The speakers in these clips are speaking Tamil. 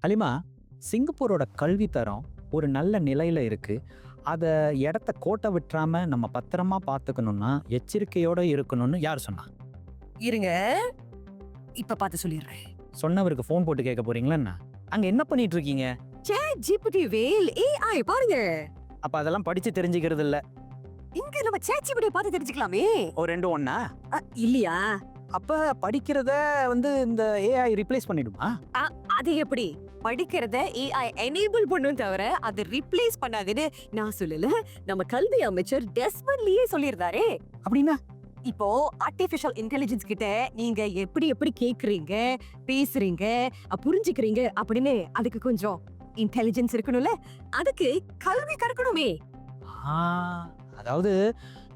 ஹலிமா, சிங்கப்பூரோட கல்வி தரம் ஒரு நல்ல நிலையில இருக்கு. அத இடத்த கோட்டை விட்டுறாம நம்ம பத்திரமா பார்த்துக்கணும்னா எச்சரிக்கையோட இருக்கணும்னு யார் சொன்னா? இருங்க, இப்ப பார்த்து சொல்லிடுறேன். சொன்னவருக்கு ஃபோன் போட்டு கேட்க போறீங்களா என்ன? அங்க என்ன பண்ணிட்டு இருக்கீங்க? GPT வேல் AI பாருங்க. அப்ப அதெல்லாம் படிச்சு தெரிஞ்சுக்கிறது இல்ல. இங்க நம்ம ChatGPT பார்த்து தெரிஞ்சுக்கலாமே. ஒரு ரெண்டும் ஒண்ணா? இல்லையா? அப்ப படிக்கிறத இந்த ஏஐ ரிப்ளேஸ் பண்ணிடுமா? அது எப்படி? படிக்கிறத AI எனேபிள் பண்ணும் தவிர அது ரிப்ளேஸ் பண்ணாதுன்னு நான் சொல்லல. நம்ம கல்வி அமைச்சர் டெஸ்மண்ட் லீயே சொல்லியிருந்தாரே. அப்படின்னா இப்போ ஆர்டிபிஷியல் இன்டெலிஜென்ஸ் கிட்ட நீங்க எப்படி எப்படி கேக்குறீங்க, பேசுறீங்க, புரிஞ்சுக்கிறீங்க அப்படின்னு அதுக்கு கொஞ்சம் இன்டெலிஜென்ஸ் இருக்கணும்ல. அதுக்கு கல்வி கற்கணுமே. ஆ, அதாவது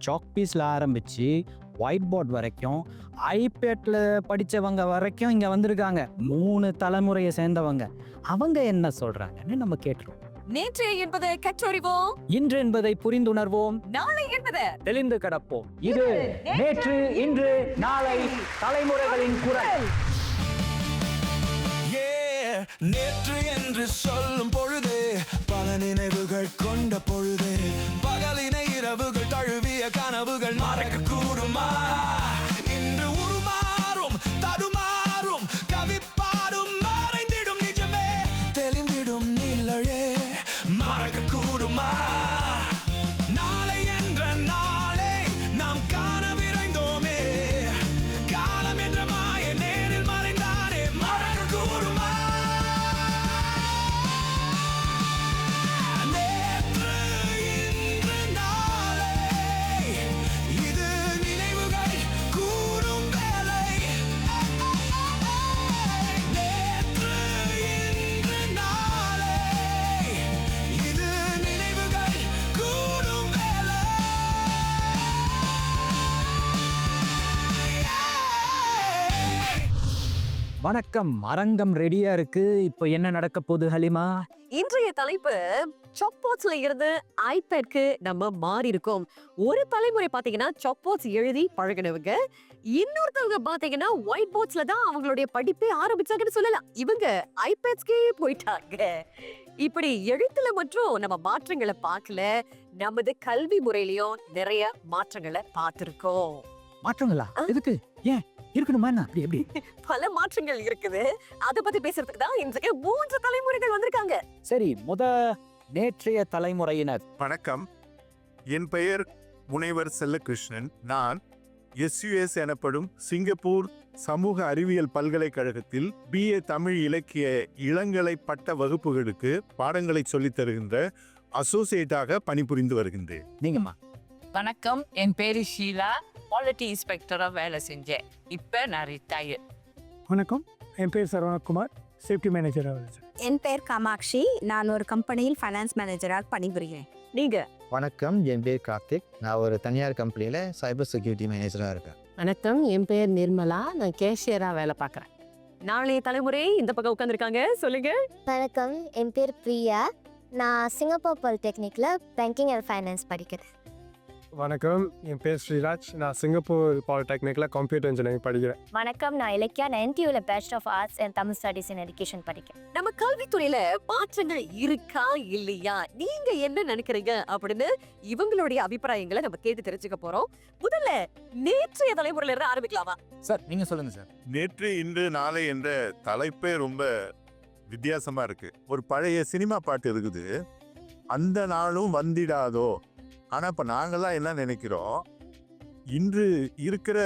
சாக் பீஸ்ல ஆரம்பிச்சு ஒயிட் போர்ட் வரைக்கும் ஐபேட்ல படிச்சவங்க வரைக்கும் இங்க வந்திருக்காங்க. 3 தலைமுறையை சேர்ந்தவங்க. அவங்க என்ன சொல்றாங்கன்னு நம்ம கேட்டுருவோம். நேற்று என்பதை கற்றறிவோம், இன்று என்பதை புரிந்துணர்வோம், நாளை என்பதை தெளிந்து கிடப்போம். இது நேற்று, இன்று, நாளை தலைமுறைகளின் குரல். நேற்று என்று சொல்லும் பொழுது பல நினைவுகள் கொண்ட பொழுது பகலினை இரவுகள் தழுவிய கனவுகள் மறக்க கூடுமா? இன்று உருமாறும் தடுமாறும் கவிப்பாடும் மறைந்திடும் நிஜமே தெளிந்திடும் நிழலே மறக்க கூடுமா? நாளை என்ற நாளை நாம் காண விரைந்தோமே, காலம் என்ற மாய நேரில் மறைந்தானே மறக்க கூடுமா? நேற்று இன்று நாளை இது நினைவுகள் கூடும் வேலை. நேற்று இன்று நாளை இது நினைவுகள் கூடும் வேலை. வணக்கம். அரங்கம் ரெடியா இருக்கு. இப்போ என்ன நடக்க போகுது ஹலிமா? இன்றைய தலைப்பு சாக்பாட்ஸ்ல இருந்து ஐபேட்க்கு நம்ம மாறி இருக்கோம். ஒரு தலைமுறை பாத்தீங்கன்னா சாக்பாட்ஸ் எழுதி பழகினவங்க, இன்னொருத்தவங்க பாத்தீங்கன்னா ஒயிட் போர்ட்ஸ்ல தான் அவங்களுடைய படிப்பே ஆரம்பிச்சாங்கன்னு சொல்லலாம். இவங்க ஐபேட்ஸ்க்கே போயிட்டாங்க. இப்படி எழுத்துல மற்றும் நம்ம மாற்றங்களை பார்க்கல, நமது கல்வி முறையிலயும் நிறைய மாற்றங்களை பார்த்திருக்கோம். மாற்றங்களா? எதுக்கு? ஏன் இருக்கணுமா என்ன? அப்படி எப்படி? பல மாற்றங்கள் இருக்குது. அத பத்தி பேசுறதுக்கு தான் இன்றைக்கு 3 தலைமுறைகள் வந்திருக்காங்க. சரி, நேற்றைய தலைமுறையினர். வணக்கம், என் பெயர் முனைவர் செல்லகிருஷ்ணன். நான் SUS எனப்படும் சிங்கப்பூர் சமூக அறிவியல் பல்கலைக்கழகத்தில் BA தமிழ் இலக்கிய இளங்கலை பட்ட வகுப்புகளுக்கு பாடங்களை சொல்லித் தருகின்ற அசோசியேட்டாக பணிபுரிந்து வருகின்றேன். நீங்கம்மா? வணக்கம், என் பேரு ஷீலா. குவாலிட்டி இன்ஸ்பெக்டரா வேலை செஞ்சேன். இப்போ நான் ரிட்டையர். வணக்கம், என் பேர் சரவணகுமார், சேஃப்டி மேனேஜராக இருக்கேன். என் பேர் காமாட்சி, நான் ஒரு கம்பெனியில் ஃபைனான்ஸ் மேனேஜராக பணிபுரிகிறேன். நீங்க? வணக்கம், என் பேர் கார்த்திக். நான் ஒரு தனியார் கம்பெனியில் சைபர் செக்யூரிட்டி மேனேஜராக இருக்கேன். வணக்கம், என் பேர் நிர்மலா. நான் கேஷியராக வேலை பார்க்குறேன். நாளைய தலைமுறை இந்த பக்கம் உட்காந்துருக்காங்க. சொல்லுங்க. வணக்கம், என் பேர் பிரியா. நான் சிங்கப்பூர் பாலிடெக்னிக்கில் பேங்கிங் அண்ட் ஃபைனான்ஸ் படிக்கிறேன். வணக்கம், என் பேர் ஸ்ரீராஜ். நான் சிங்கப்பூர் பாலிடெக்னிக்கில் கம்ப்யூட்டர் இன்ஜினியரிங் படிக்கிறேன். வணக்கம், நான் இலக்கியா. நான் NTUல bachelor of arts and Tamil studies in education படிக்கிறேன். நம்ம கல்வித்துறையில மாற்றங்கள் இருக்கா இல்லையா, நீங்க என்ன நினைக்கிறீங்க அப்படின்னு இவங்களுடைய அபிப்பிராயங்களை நம்ம கேட்டு தெரிஞ்சுக்க போறோம். முதல்ல நேற்றைய தலைமுறையில இருந்து ஆரம்பிக்கலாமா? சார், நீங்க சொல்லுங்க சார். நேற்று இன்று நாளை என்ற தலைப்பே ரொம்ப வித்தியாசமா இருக்கு. ஒரு பழைய சினிமா பாட்டு இருக்குது, அந்த நாளும் வந்திடாதோ. ஆனா இப்ப நாங்கெல்லாம் என்ன நினைக்கிறோம், இன்று இருக்கிற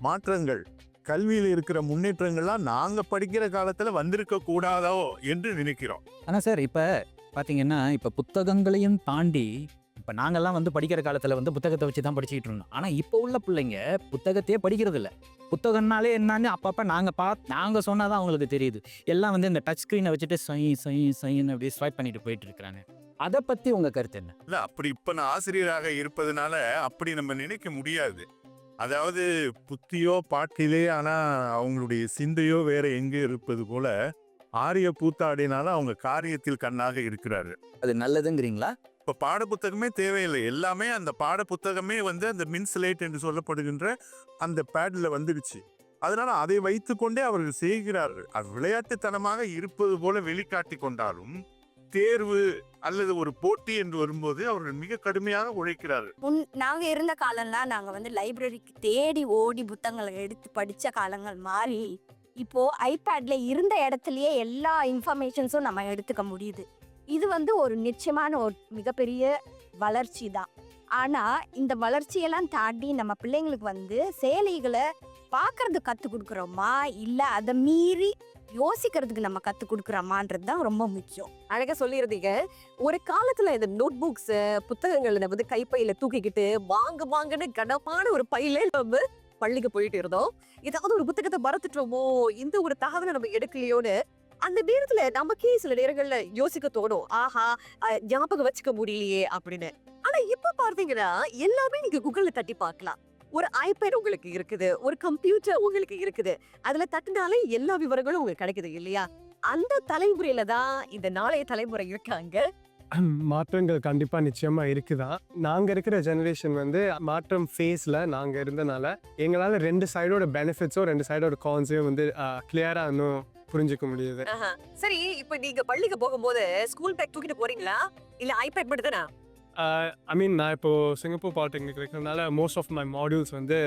மாற்றங்கள், கல்வியில் இருக்கிற முன்னேற்றங்கள்லாம் நாங்க படிக்கிற காலத்துல வந்திருக்க கூடாதோ என்று நினைக்கிறோம். ஆனா சார், இப்ப பாத்தீங்கன்னா இப்ப புத்தகங்களையும் தாண்டி இப்ப நாங்கெல்லாம் படிக்கிற காலத்துல புத்தகத்தை வச்சு தான் படிச்சுட்டு இருந்தோம். ஆனா இப்போ உள்ள பிள்ளைங்க புத்தகத்தையே படிக்கிறது இல்ல. புத்தகம்னாலே என்னன்னு அப்பப்ப நாங்க சொன்னாதான் அவங்களுக்கு தெரியுது. எல்லாம் இந்த டச் ஸ்கிரீனை வச்சுட்டு சைன்னு அப்படியே ஸ்வைப் பண்ணிட்டு போயிட்டு இருக்கிறாங்க. அதை பத்தி உங்க கருத்து என்ன? இல்ல, அப்படி இப்ப நான் ஆசிரியராக இருப்பதனால அப்படி நம்ம நினைக்க முடியாது. அதாவது புத்தியோ பாட்டிலே, ஆனா அவங்களுடைய சிந்தையோ வேற எங்க இருப்பது போல ஆரிய பூத்தாடினால அவங்க காரியத்தில் கண்ணாக இருக்கிறாரு. அது நல்லதுங்கிறீங்களா? இப்ப பாட புத்தகமே தேவையில்லை, எல்லாமே அந்த பாட புத்தகமே அந்த மின் ஸ்லேட் என்று சொல்லப்படுகின்ற அந்த பேட்ல வந்துடுச்சு. அதனால அதை வைத்துக்கொண்டே அவர்கள் செய்கிறார்கள். அது விளையாட்டுத்தனமாக இருப்பது போல வெளிக்காட்டி கொண்டாலும் தேர்வு அல்லது ஒரு போட்டி என்று வரும்போது அவர்கள் மிக கடுமையாக உழைக்கிறார்கள். நாங்க இருந்த காலம்லாம் நாங்க வந்து லைப்ரரிக்கு தேடி ஓடி புத்தகங்களை எடுத்து படிச்ச காலங்கள் மாறி இப்போ ஐபேட்ல இருந்த இடத்துலயே எல்லா இன்ஃபர்மேஷன்ஸும் நம்ம எடுத்துக்க முடியுது. இது வந்து ஒரு நிச்சயமான ஒரு மிகப்பெரிய வளர்ச்சி தான். ஆனா இந்த வளர்ச்சியெல்லாம் தாண்டி நம்ம பிள்ளைங்களுக்கு வந்து செயலிகளை பார்க்கறது கற்றுக் கொடுக்குறோமா இல்லை அதை மீறி யோசிக்கிறதுக்கு நம்ம கற்றுக் கொடுக்குறோமான்றது தான் ரொம்ப முக்கியம். அழகா சொல்லியிருந்தீங்க. ஒரு காலத்துல இந்த நோட் புக்ஸ் புத்தகங்களை வந்து கைப்பையில தூக்கிக்கிட்டு வாங்கன்னு கனமான ஒரு பையில நம்ம பள்ளிக்கு போயிட்டு இருந்தோம். ஏதாவது ஒரு புத்தகத்தை மறந்துட்டோமோ, இந்த ஒரு தகவலை நம்ம எடுக்கலையோன்னு அந்த நேரத்துல நமக்கே சில நேரங்கள்ல யோசிக்க தோணும். ஆஹா, ஞாபகம் வச்சுக்க முடியலையே அப்படின்னு. ஆனா இப்ப பார்த்தீங்கன்னா எல்லாமே நீங்க கூகுள்ல தட்டி பார்க்கலாம். ஒரு ஐபேட் உங்களுக்கு இருக்குது, ஒரு கம்ப்யூட்டர் உங்களுக்கு இருக்குது. அதுல தட்டினாலே எல்லா விவரங்களும் உங்களுக்கு கிடைக்குது இல்லையா? அந்த தலைமுறையில தான் இந்த நாளைய தலைமுறை இருக்காங்க. மாற்றங்கள் கண்டிப்பாக நிச்சயமாக இருக்குதான். நாங்கள் இருக்கிற ஜெனரேஷன் வந்து மாற்றம் ஃபேஸில் நாங்கள் இருந்தனால எங்களால் 2 சைடோட பெனிஃபிட்ஸோ 2 சைடோட கான்ஸையும் வந்து கிளியராக இன்னும் புரிஞ்சுக்க முடியுது. சரி, இப்ப நீங்க பள்ளிக்கு போகும்போது ஸ்கூல் பேக் தூக்கிட்டு போறீங்களா இல்ல ஐபேட் மட்டும் தானா? ஐ மீன் நான் இப்போது சிங்கப்பூர் பாலிடெக்னிக் இருக்கிறதுனால மோஸ்ட் ஆஃப் மை மாடியூல்ஸ் வந்து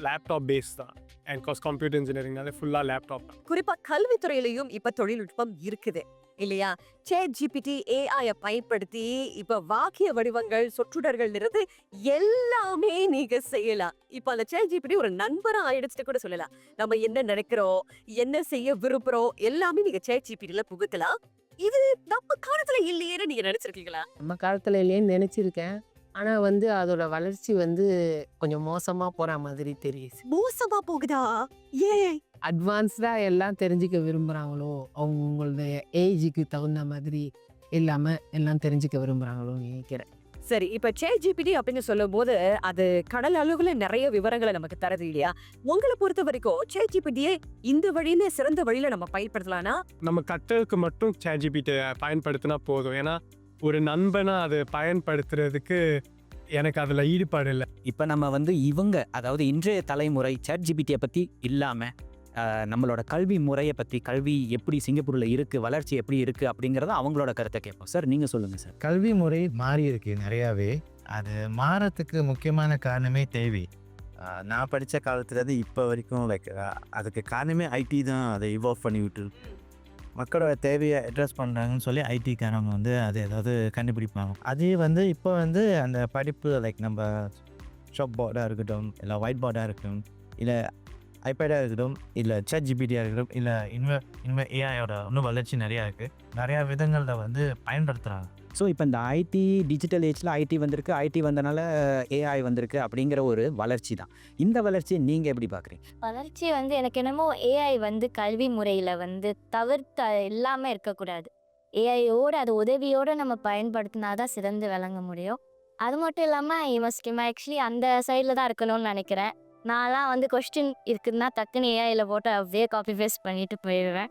லேப்டாப் பேஸ் தான். அண்ட் காஸ் கம்ப்யூட்டர் இன்ஜினியரிங்னால ஃபுல்லாக லேப்டாப் தான். குறிப்பா கல்வித்துறையிலையும் இப்ப தொழில்நுட்பம் இருக்குது இல்லையா? சேட் ஜிபிடி ஏஐ பயன்படுத்தி இப்ப வாக்கிய வடிவங்கள் சொற்றொடர்கள் இருந்து எல்லாமே நீங்க செய்யலாம். இப்ப அந்த சேட் ஜிபிடி ஒரு நண்பரா ஆயிடுச்சுட்டு கூட சொல்லலாம். நம்ம என்ன நினைக்கிறோம், என்ன செய்ய விரும்புறோம் எல்லாமே நீங்க சேட் ஜிபிடில புகுத்தலாம். இது நம்ம காலத்துல இல்லையேன்னு நீங்க நினைச்சிருக்கீங்களா? நம்ம காலத்துல இல்லையேன்னு நினைச்சிருக்கேன். ஆனா வந்து அதோட வளர்ச்சி வந்து கொஞ்சம் மோசமா போற மாதிரி தெரியுது. மோசமா போகுதா? ஏன்? அட்வான்ஸ்டா எல்லாம் தெரிஞ்சுக்க விரும்புறாங்களோ, அவங்களோட ஏஜுக்கு தகுந்த மாதிரி இல்லாம எல்லாம் தெரிஞ்சுக்க விரும்புறாங்களோன்னு நினைக்கிறேன். சரி, இப்ப சேட் ஜிபிடி அப்படின்னு சொல்லும் போது அது கடல் அளவுல நிறைய விவரங்களை நமக்கு தருது இல்லையா? உங்களை பொறுத்த வரைக்கும் சேட் ஜிபிடியை இந்த வழியில சிறந்த வழியில நம்ம பயன்படுத்தலாம்னா? நம்ம கற்றலுக்கு மட்டும் ChatGPT பயன்படுத்தினா போதும். ஏன்னா ஒரு நண்பனா அதை பயன்படுத்துறதுக்கு எனக்கு அதில் ஈடுபாடு இல்லை. இப்போ நம்ம வந்து அதாவது இன்றைய தலைமுறை சேட் ஜிபிடியை பற்றி இல்லாமல் நம்மளோட கல்வி முறையை பற்றி, கல்வி எப்படி சிங்கப்பூரில் இருக்குது, வளர்ச்சி எப்படி இருக்குது அப்படிங்கிறத அவங்களோட கருத்தை கேட்போம். சார் நீங்கள் சொல்லுங்கள் சார். கல்வி முறை மாறி இருக்கு நிறையாவே. அது மாறத்துக்கு முக்கியமான காரணமே தேவை. நான் படித்த காலத்துலேருந்து இப்போ வரைக்கும் அதுக்கு காரணமே ஐடி தான். அதை இவால்வ் பண்ணி விட்டு மக்களோட தேவையை அட்ரஸ் பண்ணுறாங்கன்னு சொல்லி ஐடிக்காரங்க வந்து அது ஏதாவது கண்டுபிடிப்பாங்க. அதே வந்து இப்போ வந்து அந்த படிப்பு நம்ம ஷாப் போர்டாக இருக்கட்டும், இல்லை ஒயிட் போர்டாக இருக்கட்டும், இல்லை ஐபேடாக இருக்கட்டும், இல்லை சேட் ஜிபிடியாக இருக்கட்டும், இல்லை இனிமேல் ஏஐயோட இன்னும் வளர்ச்சி நிறையா இருக்குது. நிறையா விதங்களில் வந்து பயன்படுத்துகிறாங்க. ஸோ இப்போ இந்த ஐடி டிஜிட்டல் ஏஜில் ஐடி வந்திருக்கு, ஐடி வந்தனால ஏஐ வந்திருக்கு அப்படிங்கிற ஒரு வளர்ச்சி தான். இந்த வளர்ச்சியை நீங்கள் எப்படி பார்க்குறீங்க? வளர்ச்சி வந்து எனக்கு என்னமோ ஏஐ வந்து கல்வி முறையில் வந்து தவிர்த்து இல்லாமல் இருக்கக்கூடாது. ஏஐயோட அது உதவியோடு நம்ம பயன்படுத்தினா தான் சிறந்து விளங்க முடியும். அது மட்டும் இல்லாமல் இவன் ஆக்சுவலி அந்த சைடில் தான் இருக்கணும்னு நினைக்கிறேன். நான்லாம் வந்து கொஸ்டின் இருக்குதுன்னா டக்குன்னு ஏஐயில் போட்டு அப்படியே காப்பி பேஸ்ட் பண்ணிட்டு போயிடுவேன்.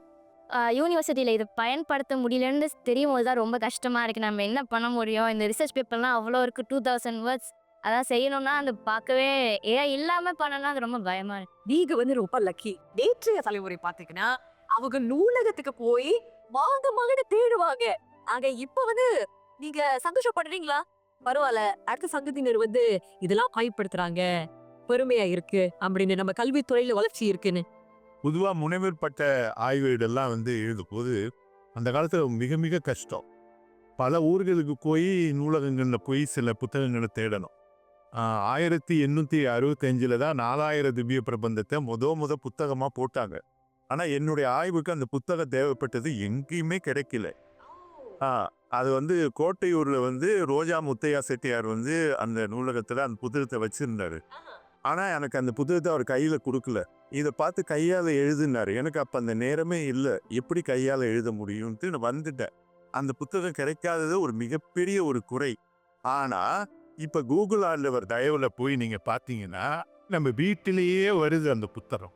யூனிவர்சிட்டியில் இது பயன்படுத்த முடியலன்னு தெரியும் போது தான் ரொம்ப கஷ்டமாக இருக்குது. நம்ம என்ன பண்ண முடியும்? இந்த ரிசர்ச் பேப்பர்லாம் அவ்வளோ இருக்குது, 2000 words. அதான் செய்யணும்னா அது பார்க்கவே ஏஐ இல்லாமல் பண்ணனா அது ரொம்ப பயமாக இருக்கு. நீங்க வந்து ரொம்ப லக்கி. நேற்றைய தலைமுறை பார்த்தீங்கன்னா அவங்க நூலகத்துக்கு போய் வாங்கன்னு தேடுவாங்க. ஆக இப்ப வந்து நீங்க சந்தோஷப்படுறீங்களா? பரவாயில்ல, அடுத்த சங்கத்தினர் வந்து இதெல்லாம் பயன்படுத்துறாங்க, பெருமையா இருக்கு அப்படின்னு, நம்ம கல்வித்துறையில வளர்ச்சி இருக்குன்னு. பொதுவாக முனைவர் பட்ட ஆய்வுகளெல்லாம் வந்து எழுதும்போது அந்த காலத்தில் மிக மிக கஷ்டம். பல ஊர்களுக்கு போய் நூலகங்களில் போய் சில புத்தகங்களை தேடணும். 1865 தான் 4000 திவ்ய பிரபந்தத்தை முத புத்தகமாக போட்டாங்க. ஆனால் என்னுடைய ஆய்வுக்கு அந்த புத்தகம் தேவைப்பட்டது எங்கேயுமே கிடைக்கல. அது வந்து கோட்டையூரில் வந்து ரோஜா முத்தையா செட்டியார் வந்து அந்த நூலகத்தில் அந்த புத்தகத்தை வச்சுருந்தாரு. ஆனால் எனக்கு அந்த புத்தகத்தை அவர் கையில் கொடுக்கல. இதை பார்த்து கையால் எழுதுனாரு. எனக்கு அப்போ அந்த நேரமே இல்லை, எப்படி கையால் எழுத முடியும்ட்டு நான் வந்துட்டேன். அந்த புத்தகம் கிடைக்காதது ஒரு மிகப்பெரிய ஒரு குறை. ஆனால் இப்போ கூகுள் ஆண்டவர் தயவில் போய் நீங்கள் பார்த்தீங்கன்னா நம்ம வீட்டிலேயே வருது அந்த புத்தகம்.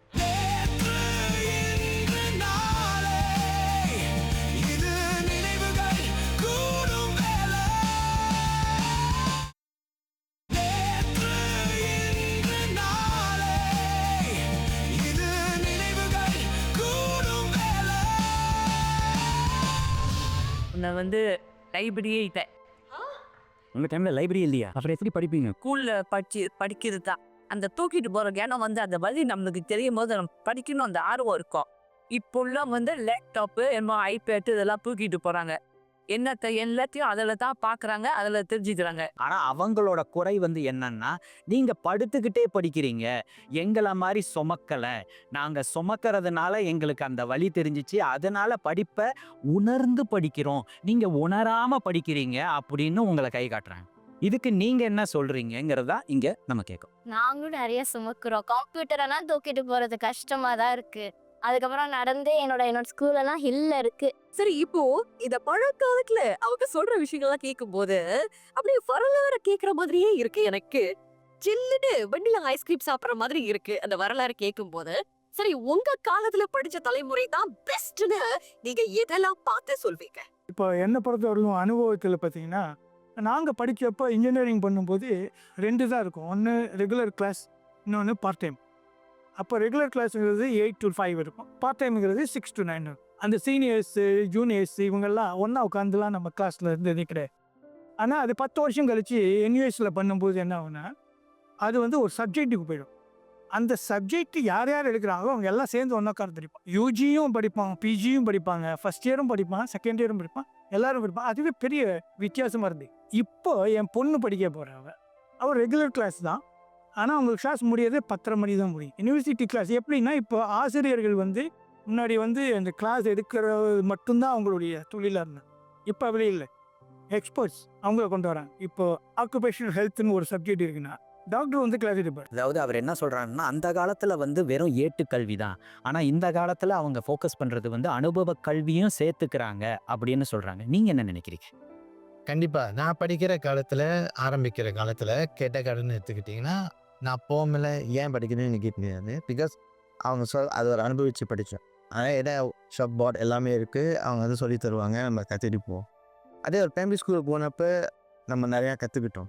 இது டைமில் வந்து லைப்ரரியே இல்லை. உங்கள் டைமில் லைப்ரரி இல்லையா? அப்புறம் எப்படி படிப்பீங்க? ஸ்கூலில் படிக்கிறது தான். அந்த தூக்கிட்டு போகிற கேனம் வந்து அந்த வழி நம்மளுக்கு தெரியும் போது நம்ம படிக்கணும் அந்த ஆர்வம் இருக்கும். இப்போல்லாம் வந்து லேப்டாப்பு என்னமோ ஐபேடு இதெல்லாம் தூக்கிட்டு போகிறாங்க. எல்லாத்தையும் அதில் தான் பார்க்குறாங்க, அதில் தெரிஞ்சுக்கிறாங்க. ஆனால் அவங்களோட குறை வந்து என்னன்னா, நீங்கள் படுத்துக்கிட்டே படிக்கிறீங்க, எங்களை மாதிரி சுமக்கலை, நாங்கள் சுமக்கிறதுனால எங்களுக்கு அந்த வழி தெரிஞ்சிச்சு, அதனால் படிப்பை உணர்ந்து படிக்கிறோம், நீங்கள் உணராமல் படிக்கிறீங்க அப்படின்னு உங்களை கை காட்டுறாங்க. இதுக்கு நீங்கள் என்ன சொல்கிறீங்கிறதா இங்கே நம்ம கேட்கும். நாங்களும் நிறைய சுமக்கிறோம். கம்ப்யூட்டரெல்லாம் தூக்கிட்டு போகிறது கஷ்டமாக தான் இருக்குது. அதுக்கப்புறம் நடந்து என்னோட ஸ்கூலெல்லாம் ஹில்ல இருக்கு. சரி, இப்போ இந்த பழக்காலத்துல அவங்க சொல்ற விஷயங்கள்லாம் கேட்கும் போது அப்படியே வரலாறு கேட்கிற மாதிரியே இருக்கு எனக்கு. சில்லுன்னு வெண்ணிலா ஐஸ்கிரீம் சாப்பிட்ற மாதிரி இருக்கு அந்த வரலாறு கேட்கும் போது. சரி, உங்க காலத்துல படிச்ச தலைமுறை தான் பெஸ்ட்னு நீங்க எதெல்லாம் பார்த்து சொல்வீங்க? இப்போ என்னை பொறுத்தவரைக்கும் அனுபவத்தில் பார்த்தீங்கன்னா, நாங்கள் படிக்கிறப்போ இன்ஜினியரிங் பண்ணும்போது 2 தான் இருக்கும். ஒன்று ரெகுலர் கிளாஸ், இன்னொன்று பார்ட் டைம். அப்போ ரெகுலர் கிளாஸுங்கிறது 8 to 5 இருக்கும், பார்ட் டைமுங்கிறது 6 to 9 இருக்கும். அந்த சீனியர்ஸு ஜூனியர்ஸ் இவங்கெல்லாம் ஒன்றா உட்காந்துலாம் நம்ம கிளாஸில் இருந்ததே கிடையாது. ஆனால் அது 10 வருஷம் கழிச்சு என்யூஎஸில் பண்ணும்போது என்ன ஆகுனா, அது வந்து ஒரு சப்ஜெக்ட்டுக்கு போயிடும். அந்த சப்ஜெக்ட் யார் யார் எடுக்கிறாங்களோ அவங்க எல்லாம் சேர்ந்து ஒன்றா உட்காந்து படிப்பாங்க. யூஜியும் படிப்பாங்க, பிஜியும் படிப்பாங்க, ஃபஸ்ட் இயரும் படிப்பாங்க, செகண்ட் இயரும் படிப்பாங்க, எல்லாரும் படிப்பாங்க. அதுவே பெரிய வித்தியாசமாக இருந்தது. இப்போ என் பொண்ணு படிக்க போகிறாங்க, அவள் ரெகுலர் கிளாஸ் தான். ஆனால் அவங்களுக்கு கிளாஸ் முடியாது 10:30 மணி தான் முடியும். யூனிவர்சிட்டி கிளாஸ் எப்படின்னா, இப்போ ஆசிரியர்கள் வந்து முன்னாடி வந்து அந்த கிளாஸ் எடுக்கிறது மட்டும்தான் அவங்களுடைய தொழிலாக இருந்தாங்க. இப்போ அப்படி இல்லை, எக்ஸ்பர்ட்ஸ் அவங்கள கொண்டு வராங்க. இப்போ ஆக்குபேஷனல் ஹெல்த்னு ஒரு சப்ஜெக்ட் இருக்குன்னா டாக்டர் வந்து கிளாஸ் எடுப்பார். அதாவது அவர் என்ன சொல்கிறாருன்னா, அந்த காலத்தில் வந்து வெறும் ஏட்டு கல்வி தான், ஆனால் இந்த காலத்தில் அவங்க ஃபோக்கஸ் பண்ணுறது வந்து அனுபவ கல்வியும் சேர்த்துக்கிறாங்க அப்படின்னு சொல்கிறாங்க. நீங்கள் என்ன நினைக்கிறீங்க? கண்டிப்பாக நான் படிக்கிற காலத்தில், ஆரம்பிக்கிற காலத்தில் கேட்ட கடன் எடுத்துக்கிட்டிங்கன்னா, நான் போகல ஏன் படிக்கணும்னு எனக்கு தெரியாது. பிகாஸ் அவங்க அது ஒரு அனுபவித்து படித்தோம். ஆனால் ஏன்னா ஷாப் போர்ட் எல்லாமே இருக்குது, அவங்க வந்து சொல்லி தருவாங்க, நம்ம கற்றுட்டு போவோம். அதே ஒரு பிரைமரி ஸ்கூலுக்கு போனப்போ நம்ம நிறையா கற்றுக்கிட்டோம்.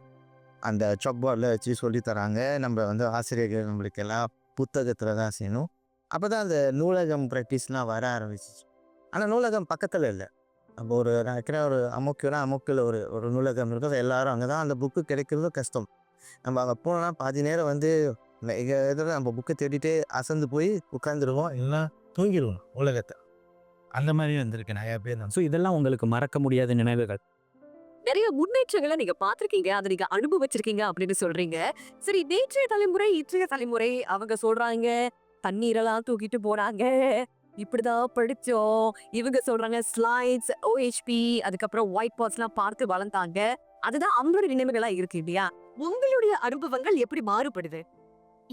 அந்த சாக் போர்டில் வச்சு சொல்லி தராங்க. நம்ம வந்து ஆசிரியர்கள் நம்மளுக்கு எல்லாம் புத்தகத்தில் தான் செய்யணும். அப்போ தான் அந்த நூலகம் ப்ராக்டிஸ்லாம் வர ஆரம்பிச்சிச்சு. ஆனால் நூலகம் பக்கத்தில் இல்லை. அப்போ ஒரு நான் இருக்கிற ஒரு அமுக்கில் ஒரு நூலகம் இருக்கும். எல்லோரும் அங்கே தான், அந்த புக்கு கிடைக்கிறதும் கஷ்டம். நம்ம அங்கே போனோம்னா பாதி நேரம் வந்து இதில் நம்ம புக்கை தேடிட்டு அசந்து போய் உட்காந்துருவோம், இல்லைன்னா தூங்கிடுவோம் உலகத்தை. அந்த மாதிரி வந்திருக்கு நிறையா பேர் தான். ஸோ இதெல்லாம் உங்களுக்கு மறக்க முடியாத நினைவுகள். நிறைய முன்னேற்றங்களை நீங்க பார்த்திருக்கீங்க, அதை நீங்க அனுபவிச்சிருக்கீங்க அப்படின்னு சொல்றீங்க. சரி, நேற்றைய தலைமுறை இன்றைய தலைமுறை அவங்க சொல்றாங்க தண்ணீரெல்லாம் தூக்கிட்டு போனாங்க, இப்படிதான் படிச்சோம். இவங்க சொல்றாங்க ஸ்லைட்ஸ், OHP, அதுக்கப்புறம் ஒயிட் பாட்ஸ்லாம் பார்த்து வளர்ந்தாங்க. அதுதான் அவங்களோட நினைவுகளா இருக்கு இல்லையா? உங்களுடைய அனுபவங்கள் எப்படி மாறுபடுது?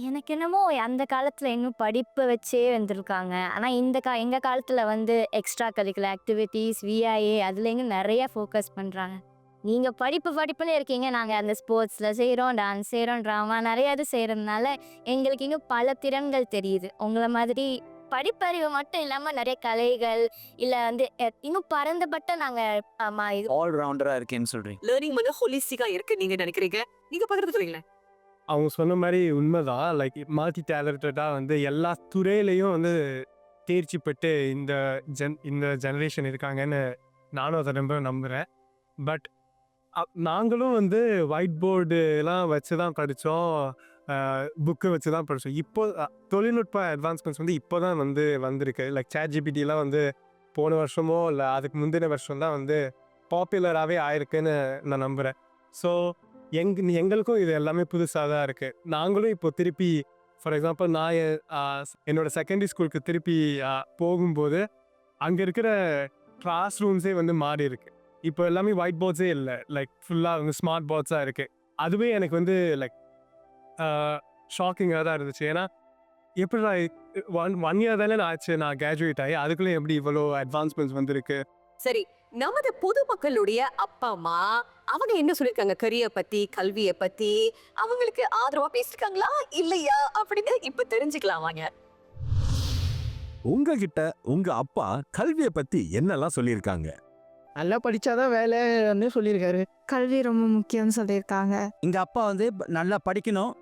எனக்கு என்னமோ அந்த காலத்தில் இன்னும் படிப்பை வச்சே வந்திருக்காங்க. ஆனால் எங்கள் காலத்தில் வந்து எக்ஸ்ட்ரா கரிக்குலர் ஆக்டிவிட்டீஸ், VIA அதுலேருந்து நிறைய ஃபோக்கஸ் பண்ணுறாங்க. நீங்கள் படிப்புன்னு இருக்கீங்க, நாங்கள் அந்த ஸ்போர்ட்ஸில் செய்கிறோம், டான்ஸ் செய்கிறோம், ட்ராமா நிறையா இது செய்கிறதுனால எங்களுக்கு இன்னும் பல திறன்கள் தெரியுது. உங்களை மாதிரி படிப்பறிவு மட்டும் இல்லாமல் நிறைய கலைகள் இல்லை வந்து இன்னும் பரந்தப்பட்ட நாங்கள் ஆல்ரவுண்டராக இருக்கேன்னு சொல்கிறீங்க. லேர்னிங் வந்து ஹோலிஸ்டிக்கா இருக்கு நீங்க நினைக்கிறீங்க? நீங்க பகிர்ந்து சொல்றீங்களே. அவங்க சொன்ன மாதிரி உண்மைதான். லைக் மல்டி டேலண்டடாக வந்து எல்லா துறையிலையும் வந்து தேர்ச்சி பெற்று இந்த ஜெனரேஷன் இருக்காங்கன்னு நானும் அதை நம்புகிறேன். பட் நாங்களும் வந்து ஒயிட் போர்டுலாம் வச்சு தான் படித்தோம், புக்கு வச்சு தான் படித்தோம். இப்போ தொழில்நுட்ப அட்வான்ஸ்மெண்ட்ஸ் வந்து இப்போ தான் வந்திருக்கு. லைக் ChatGPTலாம் வந்து போன வருஷமோ இல்லை அதுக்கு முந்தின வருஷம் தான் வந்து பாப்புலராகவே ஆயிருக்குன்னு நான் நம்புகிறேன். ஸோ எங்களுக்கும் இது எல்லாமே புதுசாக தான் இருக்குது. நாங்களும் இப்போ திருப்பி ஃபார் எக்ஸாம்பிள் நான் என்னோடய செகண்டரி ஸ்கூலுக்கு திருப்பி போகும்போது அங்கே இருக்கிற கிளாஸ் ரூம்ஸே வந்து மாறி இருக்கு. இப்போ எல்லாமே ஒயிட் போர்ட்ஸே இல்லை, லைக் ஃபுல்லாக வந்து ஸ்மார்ட் போர்ட்ஸாக இருக்குது. அதுவே எனக்கு வந்து லைக் ஷாக்கிங்காக தான் இருந்துச்சு. ஏன்னா எப்படி நான் ஒன் இயர் தானே ஆச்சு நான் கிராஜுவேட் ஆகி, அதுக்குள்ளே எப்படி இவ்வளோ அட்வான்ஸ்மெண்ட்ஸ் வந்துருக்கு. சரி, நமது பொதுமக்களுடைய அப்பா அம்மா அவங்க என்ன சொல்லியிருக்காங்க கரியர் பத்தி, கல்வியை பத்தி? அவங்களுக்கு ஆதரவா பேசிருக்காங்களா இல்லையா அப்படின்னு இப்ப தெரிஞ்சுக்கலாம் வாங்க. உங்ககிட்ட உங்க அப்பா கல்வியை பத்தி என்னெல்லாம் சொல்லியிருக்காங்க? நல்லா படிச்சாதான் வேலைன்னு சொல்லியிருக்காரு. கல்வி ரொம்ப முக்கியம்னு சொல்லியிருக்காங்க. எங்கள் அப்பா வந்து நல்லா படிக்கணும்,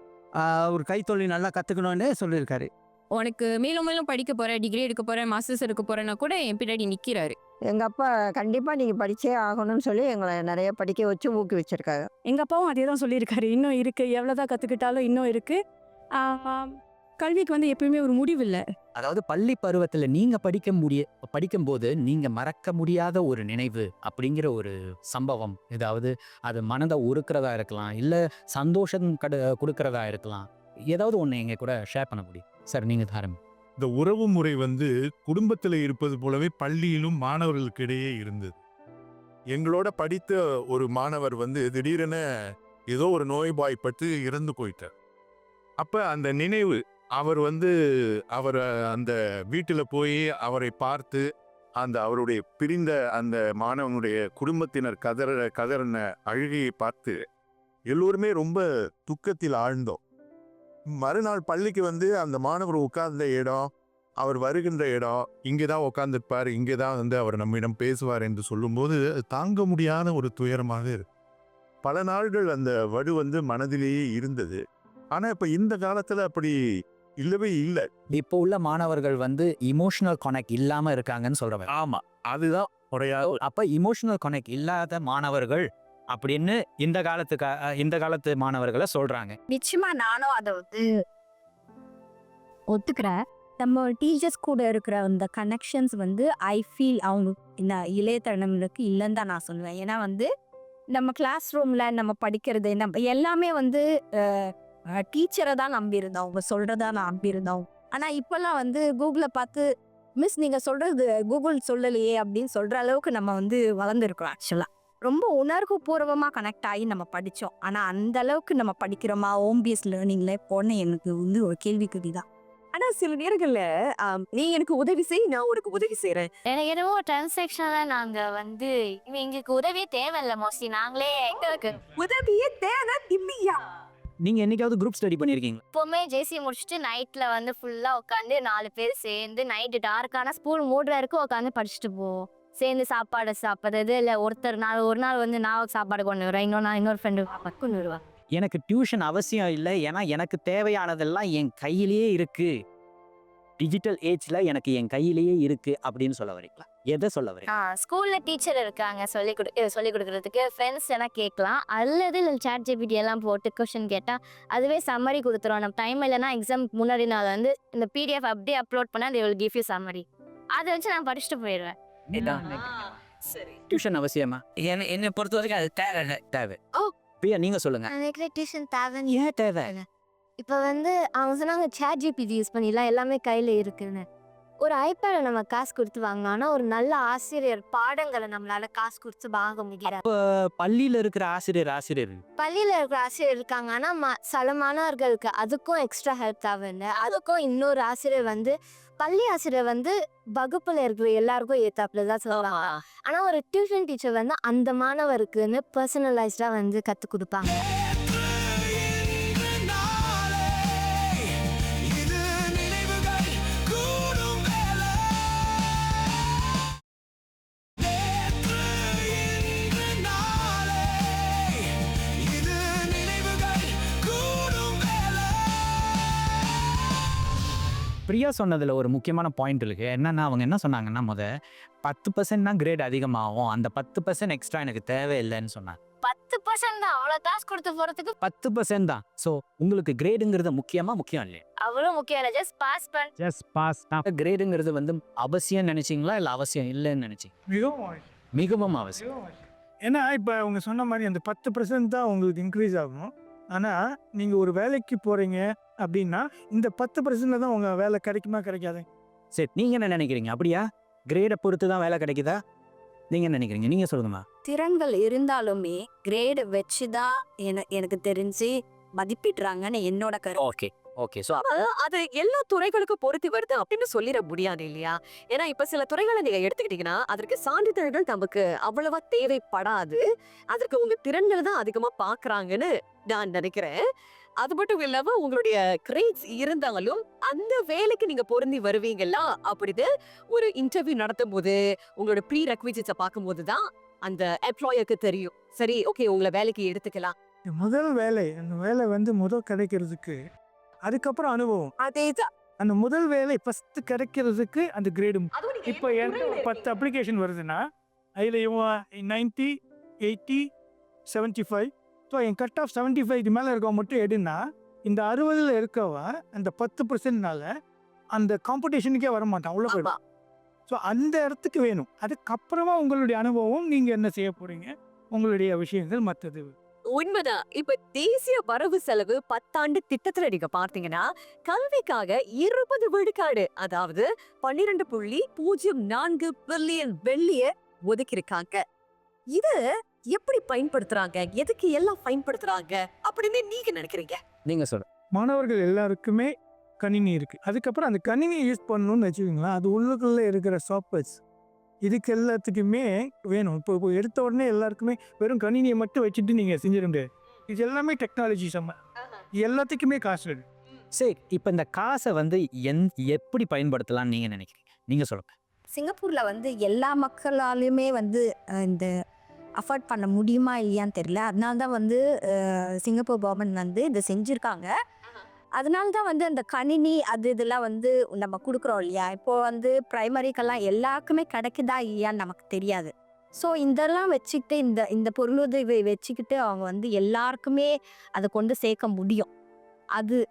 ஒரு கைத்தொழில் நல்லா கற்றுக்கணும்னு சொல்லியிருக்காரு. உனக்கு மேலும் மேலும் படிக்க போகிற, டிகிரி எடுக்க போகிற, மாஸ்டர்ஸ் எடுக்க போகிறேன்னா கூட என் பின்னாடி நிற்கிறாரு. எங்கள் அப்பா கண்டிப்பாக நீங்கள் படிச்சே ஆகணும்னு சொல்லி எங்களை நிறைய படிக்க வச்சு ஊக்குவிச்சிருக்காங்க. எங்கள் அப்பாவும் அதே தான் சொல்லியிருக்காரு. இன்னும் இருக்குது, எவ்வளோதான் கற்றுக்கிட்டாலும் இன்னும் இருக்குது. கல்விக்கு வந்து எப்பயுமே ஒரு முடிவு இல்லை. அதாவது பள்ளி பருவத்துல நீங்க படிக்கும்போது நீங்க மறக்க முடியாத ஒரு நினைவு அப்படிங்கிற ஒரு சம்பவம், ஏதாவது அது மனதை உருக்கிறதா இருக்கலாம், இல்ல சந்தோஷம் கொடுக்கறதா இருக்கலாம், ஏதாவது ஒண்ணு எங்க கூட ஷேர் பண்ண முடியும் சார்? நீங்க தாரம். இந்த உறவு முறை வந்து குடும்பத்தில் இருப்பது போலவே பள்ளியிலும் மாணவர்களுக்கு இடையே இருந்தது. எங்களோட படித்த ஒரு மாணவர் வந்து திடீரென ஏதோ ஒரு நோய்வாய்ப்பட்டு இறந்து போயிட்டார். அப்ப அந்த நினைவு, அவர் அந்த வீட்டில் போய் அவரை பார்த்து அவருடைய பிரிந்த அந்த மாணவனுடைய குடும்பத்தினர் கதறின அழுகையை பார்த்து எல்லோருமே ரொம்ப துக்கத்தில் ஆழ்ந்தோம். மறுநாள் பள்ளிக்கு வந்து அந்த மாணவர் உட்கார்ந்த இடம், அவர் வருகின்ற இடம், இங்கே தான் உட்கார்ந்துருப்பார், இங்கே தான் வந்து அவர் நம்மிடம் பேசுவார் என்று சொல்லும்போது தாங்க முடியாத ஒரு துயரமாக இருக்கு. பல நாள்கள் அந்த வடு வந்து மனதிலேயே இருந்தது. ஆனால் இப்போ இந்த காலத்தில் அப்படி இல்லவே இல்லை. இப்போ உள்ள மாணவர்கள் வந்து இமோஷனல் கனெக்ட் இல்லாம இருக்காங்கன்னு சொல்றவங்க. ஆமா, அதுதான் முறையாக. அப்ப இமோஷனல் கனெக்ட் இல்லாத மாணவர்கள் அப்படின்னு இந்த காலத்து மாணவர்களை சொல்றாங்க. நிச்சயமா நானும் அதை வந்து ஒத்துக்கிறேன். நம்ம டீச்சர்ஸ் கூட இருக்கிற அந்த கனெக்ஷன்ஸ் வந்து ஐ ஃபீல் அவங்க இந்த இளையதனங்களுக்கு இல்லைன்னு தான் நான் சொல்லுவேன். ஏன்னா வந்து நம்ம கிளாஸ் ரூமில் நம்ம படிக்கிறது நம்ம எல்லாமே வந்து டீச்சரை தான் நம்பியிருந்தோம், அவங்க சொல்கிறதா நம்பியிருந்தோம். ஆனால் இப்போல்லாம் வந்து கூகுளை பார்த்து மிஸ் நீங்கள் சொல்கிறது கூகுள் சொல்லலையே அப்படின்னு சொல்கிற அளவுக்கு நம்ம வந்து வளர்ந்துருக்கோம். ஆக்சுவலாக ரொம்ப உணர்வு பூர்வமாக கனெக்ட் ஆகி நம்ம படித்தோம். ஆனால் அந்த அளவுக்கு நம்ம படிக்கிறோமா ஹோம் பேஸ் லேர்னிங்கில் போன எனக்கு வந்து ஒரு கேள்விக்குறி தான். ஆனா சில நேரங்கள்ல நீ எனக்கு உதவி செய், நான் உனக்கு உதவி செய்யறேன். எனக்கு என்னவோ டிரான்சாக்ஷன்ல நாங்க வந்து எங்களுக்கு உதவியே தேவையில்லை. மோஸ்ட்லி நாங்களே எங்களுக்கு உதவியே தேவை இல்லையா? நீங்க என்னைக்காவது குரூப் ஸ்டடி பண்ணிருக்கீங்க? எப்பவுமே ஜேசி முடிச்சுட்டு நைட்ல வந்து ஃபுல்லா உட்காந்து 4 பேர் சேர்ந்து நைட்டு டார்க்கான ஸ்கூல் மூடுற வரைக்கும் உட்காந்து படிச்சுட்டு போவோம். சேர்ந்து சாப்பாடு சாப்பிட்றது, இல்லை ஒரு நாள் வந்து நான் சாப்பாடு கொண்டு வருவேன், இன்னொரு ஃப்ரெண்டு கொண்டு வருவேன். எனக்கு டியூஷன் அவசியம் இல்லை, ஏன்னா எனக்கு தேவையானதெல்லாம் என் கையிலேயே இருக்கு, டிஜிட்டல் ஏஜ்ல எனக்கு என் கையிலேயே இருக்கு அப்படின்னு சொல்ல வரீங்களா? எதை சொல்ல வரீங்க? ஸ்கூல்ல டீச்சர் இருக்காங்க சொல்லி கொடுக்கறதுக்கு, ஃப்ரெண்ட்ஸ் எல்லாம் கேட்கலாம், அல்லது சாட் ஜிபிடி எல்லாம் போட்டு கொஸ்டின் கேட்டா அதுவே சம்மரி கொடுத்துரும். நம்ம டைம் இல்லைன்னா எக்ஸாம் முன்னாடி நாள் வந்து இந்த பிடிஎஃப் அப்படியே அப்லோட் பண்ணா they will give you summary. அதை வச்சு நான் படிச்சுட்டு போயிடுவேன். டியூஷன் அவசியமா? என்னை பொறுத்த வரைக்கும் அது தேவை. பிரியா நீங்க சொல்லுங்க. எனக்கு டியூஷன் தேவை. ஏன் தேவை? இப்போ வந்து அவங்க சொன்னாங்க சாட் ஜிபிடி யூஸ் பண்ணிடலாம், எல்லாமே கையில் இருக்குன்னு. ஒரு ஐபேடை நம்ம காசு கொடுத்து வாங்கலாம், ஆனால் ஒரு நல்ல ஆசிரியர் பாடங்களை நம்மளால காசு கொடுத்து வாங்க முடியாது. பள்ளியில இருக்கிற ஆசிரியர் பள்ளியில் இருக்கிற ஆசிரியர் இருக்காங்க, ஆனால் சில மாணவர்களுக்கு அதுக்கும் எக்ஸ்ட்ரா ஹெல்ப் தேவையில்லை. அதுக்கும் இன்னொரு ஆசிரியர் வந்து பள்ளி ஆசிரியர் வந்து வகுப்புல இருக்கிற எல்லாருக்கும் ஏத்தாப்புல தான் சொல்லுவாங்க. ஆனால் ஒரு டியூஷன் டீச்சர் வந்து அந்த மாணவருக்குன்னு பர்சனலைஸ்டா வந்து கற்றுக் கொடுப்பாங்க. பிரியா சொன்னதுல ஒரு முக்கியமான பாயிண்ட் இருக்கு. என்னன்னா அவங்க என்ன சொன்னாங்கன்னா, 10% தான் கிரேட் அதிகமாகும், அந்த 10% எக்ஸ்ட்ரா எனக்கு தேவையில்லைன்னு சொன்னாங்க. 10% தான், அவ்வளோ காசு கொடுத்து போறதுக்கு 10% தான். ஸோ உங்களுக்கு கிரேடுங்கிறது முக்கியம் இல்லையா? அவ்வளோ முக்கியம் இல்லை, ஜஸ்ட் பாஸ். கிரேடுங்கிறது வந்து அவசியம் நினைச்சீங்களா இல்லை அவசியம் இல்லைன்னு நினைச்சீங்க? மிகவும் அவசியம். ஏன்னா இப்போ அவங்க சொன்ன மாதிரி அந்த 10% தான் உங்களுக்கு இன்க்ரீஸ் ஆகும். ஆனால் நீங்கள் ஒரு வேலைக்கு போகிறீங்க அப்படின்னா இந்த 10% தான் உங்கள் வேலை கிடைக்காது. சரி, நீங்கள் என்ன நினைக்கிறீங்க? அப்படியா கிரேடை பொறுத்து தான் வேலை கிடைக்குதா? நீங்கள் என்ன நினைக்கிறீங்க? நீங்கள் சொல்லுங்கம்மா. திறன்கள் இருந்தாலுமே கிரேடு வச்சு தான் எனக்கு தெரிஞ்சு மதிப்பிடுறாங்கன்னு என்னோட கருத்து. ஓகே. ஸோ அது எல்லா துறைகளுக்கும் பொருத்தி வருது அப்படின்னு சொல்லிட முடியாது இல்லையா? ஏன்னா இப்ப சில துறைகளை நீங்க எடுத்துக்கிட்டீங்கன்னா அதற்கு சான்றிதழ்கள் நமக்கு அவ்வளவா தேவைப்படாது, அதற்கு உங்க திறன்கள் தான் அதிகமா பாக்குறாங்கன்னு நான் நினைக்கிறேன். அது மட்டும் இல்லாம உங்களுடைய கிரேட்ஸ் இருந்தாலும் அந்த வேலைக்கு நீங்க பொருந்தி வருவீங்களா அப்படின்னு ஒரு இன்டர்வியூ நடத்தும் போது உங்களோட ப்ரீ ரெக்விசிட்ஸை பார்க்கும் போதுதான் அந்த எம்ப்ளாயருக்கு தெரியும், சரி ஓகே உங்களை வேலைக்கு எடுத்துக்கலாம். முதல் வேலை, அந்த வேலை வந்து முதல் கிடைக்கிறதுக்கு அதுக்கப்புறம் அனுபவம். அதேதான் அந்த முதல் வேலை ஃபஸ்ட்டு கிடைக்கிறதுக்கு அந்த கிரேடு. இப்போ என்கிட்ட ஒரு 10 அப்ளிகேஷன் வருதுன்னா அதில் இவன் 90, 80, 75. ஸோ என் கட் ஆஃப் 75 மேலே இருக்கவன் மட்டும் எடுன்னா இந்த 60ல் இருக்கவன் அந்த 10%னால அந்த காம்படிஷனுக்கே வரமாட்டான், உள்ள போயிடும். ஸோ அந்த இடத்துக்கு வேணும். அதுக்கப்புறமா உங்களுடைய அனுபவம், நீங்கள் என்ன செய்ய போகிறீங்க, உங்களுடைய விஷயங்கள் மற்றது. உண்மைதான். இப்ப தேசிய வரவு செலவு 10 ஆண்டு திட்டத்துல நீங்க பார்த்தீங்கன்னா கல்விக்காக 20 விழுக்காடு, அதாவது 12.04 பில்லியன் வெள்ளிய ஒதுக்கியிருக்காங்க. இது எப்படி பயன்படுத்துறாங்க, எதுக்கு எல்லாம் பயன்படுத்துறாங்க அப்படின்னு நீங்க நினைக்கிறீங்க? நீங்க சொல்லுங்க. மாணவர்கள் எல்லாருக்குமே கணினி இருக்குது. அதுக்கப்புறம் அந்த கணினியை யூஸ் பண்ணணும்னு வச்சுக்கோங்களேன், அது உள்ளுக்குள்ளே இருக்கிற சாஃப்ட்வேர்ஸ் இதுக்கு எல்லாத்துக்குமே வேணும். இப்போ எடுத்த உடனே எல்லாருக்குமே வெறும் கணினியை மட்டும் வச்சுட்டு நீங்கள் செஞ்சிட முடியாது. இது எல்லாமே டெக்னாலஜி எல்லாத்துக்குமே காசு வேணும். சரி, இப்போ இந்த காசை வந்து எப்படி பயன்படுத்தலாம்னு நீங்கள் நினைக்கிறீங்க? நீங்கள் சொல்லுங்கள். சிங்கப்பூரில் வந்து எல்லா மக்களாலையுமே வந்து இந்த அஃபோர்ட் பண்ண முடியுமா இல்லையான்னு தெரியல. அதனால தான் வந்து சிங்கப்பூர் கவர்மெண்ட் வந்து இதை செஞ்சுருக்காங்க. அதனால தான் வந்து அந்த கணினி இதெல்லாம் வந்து நம்ம கொடுக்குறோம் இல்லையா. இப்போது வந்து ப்ரைமரிக்கெல்லாம் எல்லாருக்குமே கிடைக்குதா இல்லையான்னு நமக்கு தெரியாது. ஸோ இதெல்லாம் வச்சுக்கிட்டு இந்த பொருளுதவி வச்சுக்கிட்டு அவங்க வந்து எல்லாருக்குமே அதை கொண்டு சேர்க்க முடியும்.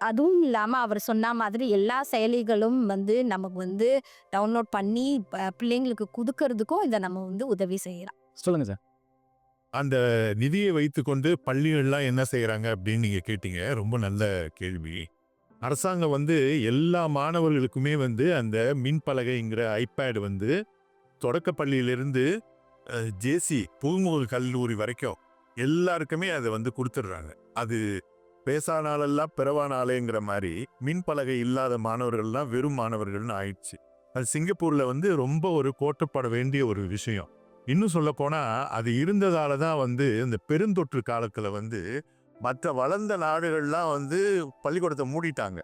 அதுவும் இல்லாமல் அவர் சொன்ன மாதிரி எல்லா செயலிகளும் வந்து நமக்கு வந்து டவுன்லோட் பண்ணி பிள்ளைங்களுக்கு கொடுக்கறதுக்கும் இதை நம்ம வந்து உதவி செய்யலாம். சொல்லுங்க சார். அந்த நிதியை வைத்துக்கொண்டு பள்ளிகள்லாம் என்ன செய்கிறாங்க அப்படின்னு நீங்கள் கேட்டீங்க. ரொம்ப நல்ல கேள்வி. அரசாங்கம் வந்து எல்லா மாணவர்களுக்குமே வந்து அந்த மின்பலகைங்கிற ஐபேட் வந்து தொடக்க பள்ளியிலிருந்து ஜேசி புதுமுகல் கல்லூரி வரைக்கும் எல்லாருக்குமே அதை வந்து கொடுத்துட்றாங்க. அது பேசானாலெல்லாம் பிறவானாலேங்கிற மாதிரி மின்பலகை இல்லாத மாணவர்கள்லாம் வெறும் மாணவர்கள்னு ஆயிடுச்சு. அது சிங்கப்பூரில் வந்து ரொம்ப ஒரு கோட்டப்பட வேண்டிய ஒரு விஷயம். இன்னும் சொல்ல போனால் அது இருந்ததால தான் வந்து இந்த பெருந்தொற்று காலத்தில் வந்து மற்ற வளர்ந்த நாடுகள்லாம் வந்து பள்ளிக்கூடத்தை மூடிட்டாங்க,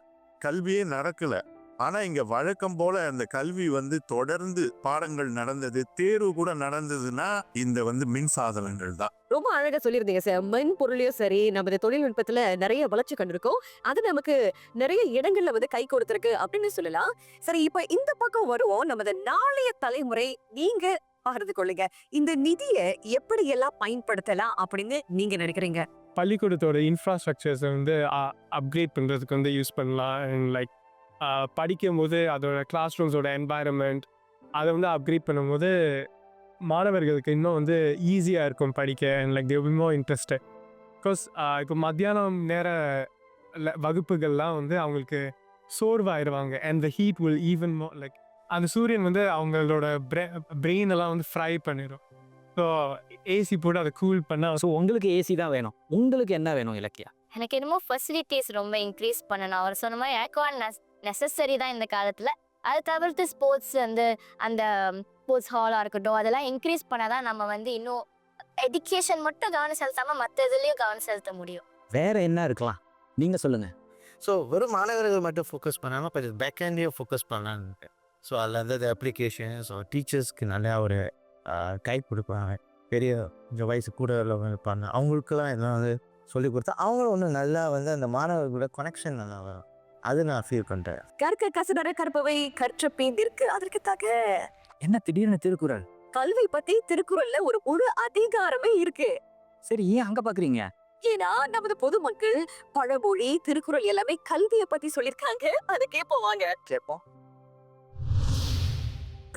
கல்வியே நடக்கலை. ஆனால் இங்கே வழக்கம் போல் அந்த கல்வி வந்து தொடர்ந்து பாடங்கள் நடந்தது, தேர்வு கூட நடந்ததுன்னா இந்த வந்து மின் சாதனங்கள் தான். ரொம்ப அழகா சொல்லியிருந்தீங்க சார். மென் பொருளையும் சரி, நம்ம தொழில்நுட்பத்துல நிறைய வளர்ச்சி கண்டிருக்கோம். அது நமக்கு நிறைய இடங்கள்ல வந்து கை கொடுத்துருக்கு அப்படின்னு சொல்லலாம். சரி, இப்ப இந்த பக்கம் வருவோம். நமது நாளைய தலைமுறை நீங்க பகிர்ந்து கொள்ளுங்க. இந்த நிதியை எப்படி எல்லாம் பயன்படுத்தலாம் அப்படின்னு நீங்க நினைக்கிறீங்க? பள்ளிக்கூடத்தோட இன்ஃப்ராஸ்ட்ரக்சர்ஸை வந்து அப்கிரேட் பண்ணுறதுக்கு வந்து யூஸ் பண்ணலாம். லைக் படிக்கும் போது அதோட கிளாஸ் ரூம்ஸோட என்வாயரன்மெண்ட் அதை வந்து அப்கிரேட் பண்ணும்போது மாணவர்களுக்கு இன்னும் வந்து ஈஸியாக இருக்கும் படிக்க. And like they will be more interested. Because இப்போ மத்தியானம் நேர வகுப்புகள்லாம் வந்து அவங்களுக்கு சோர்வாயிடுவாங்க. And the heat will even more like அந்த சூரியன் வந்து அவங்களோட பிரெயின் எல்லாம் வந்து ஃப்ரை பண்ணிடும். ஸோ ஏசி போட்டு அதை கூல் பண்ணால். ஸோ உங்களுக்கு ஏசி தான் வேணும். உங்களுக்கு என்ன வேணும் இலக்கியா? எனக்கு என்னமோ ஃபெசிலிட்டிஸ் ரொம்ப இன்க்ரீஸ் பண்ணணும். அவர் சொன்ன மாதிரி ஏர்கான் நெசசரி தான் இந்த காலத்தில். அதை தவிர்த்து ஸ்போர்ட்ஸ் வந்து அந்த ஸ்போர்ட்ஸ் ஹாலாக இருக்கட்டும், அதெல்லாம் இன்க்ரீஸ் பண்ணால் தான் நம்ம வந்து இன்னும் எஜுகேஷன் மட்டும் கவனம் செலுத்தாமல் மற்ற இதுலேயும் கவனம் செலுத்த முடியும். வேற என்ன இருக்கலாம்? நீங்கள் சொல்லுங்கள். ஸோ வெறும் மாணவர்கள் மட்டும் ஃபோக்கஸ் பண்ணாமல் இப்போ பேக்ஹேண்டையும் ஃபோக்கஸ் பண்ணலான்னு. ஸோ அதில் வந்து அப்ளிகேஷன், ஸோ டீச்சர்ஸ்க்கு நல்லா ஒரு கை கொடுப்பாங்க. பெரிய கொஞ்சம் வயசு கூட இருப்பாங்க, அவங்களுக்கெல்லாம் எதாவது சொல்லி கொடுத்தா அவங்களும் ஒன்றும் நல்லா வந்து அந்த மாணவர்களோட கனெக்ஷன் நல்லா வரும். அது நான் ஃபீல் பண்ணுறேன். கற்க கசடர கற்பவை கற்ற பேந்திற்கு அதற்கு தக. என்ன திடீர்னு திருக்குறள்? கல்வி பத்தி திருக்குறள்ல ஒரு முழு அதிகாரமே இருக்கு. சரி, ஏன் அங்க பாக்குறீங்க? ஏன்னா நமது பொதுமக்கள் பழமொழி, திருக்குறள் எல்லாமே கல்வியை பத்தி சொல்லியிருக்காங்க. அது கேட்போம், வாங்க கேட்போம்.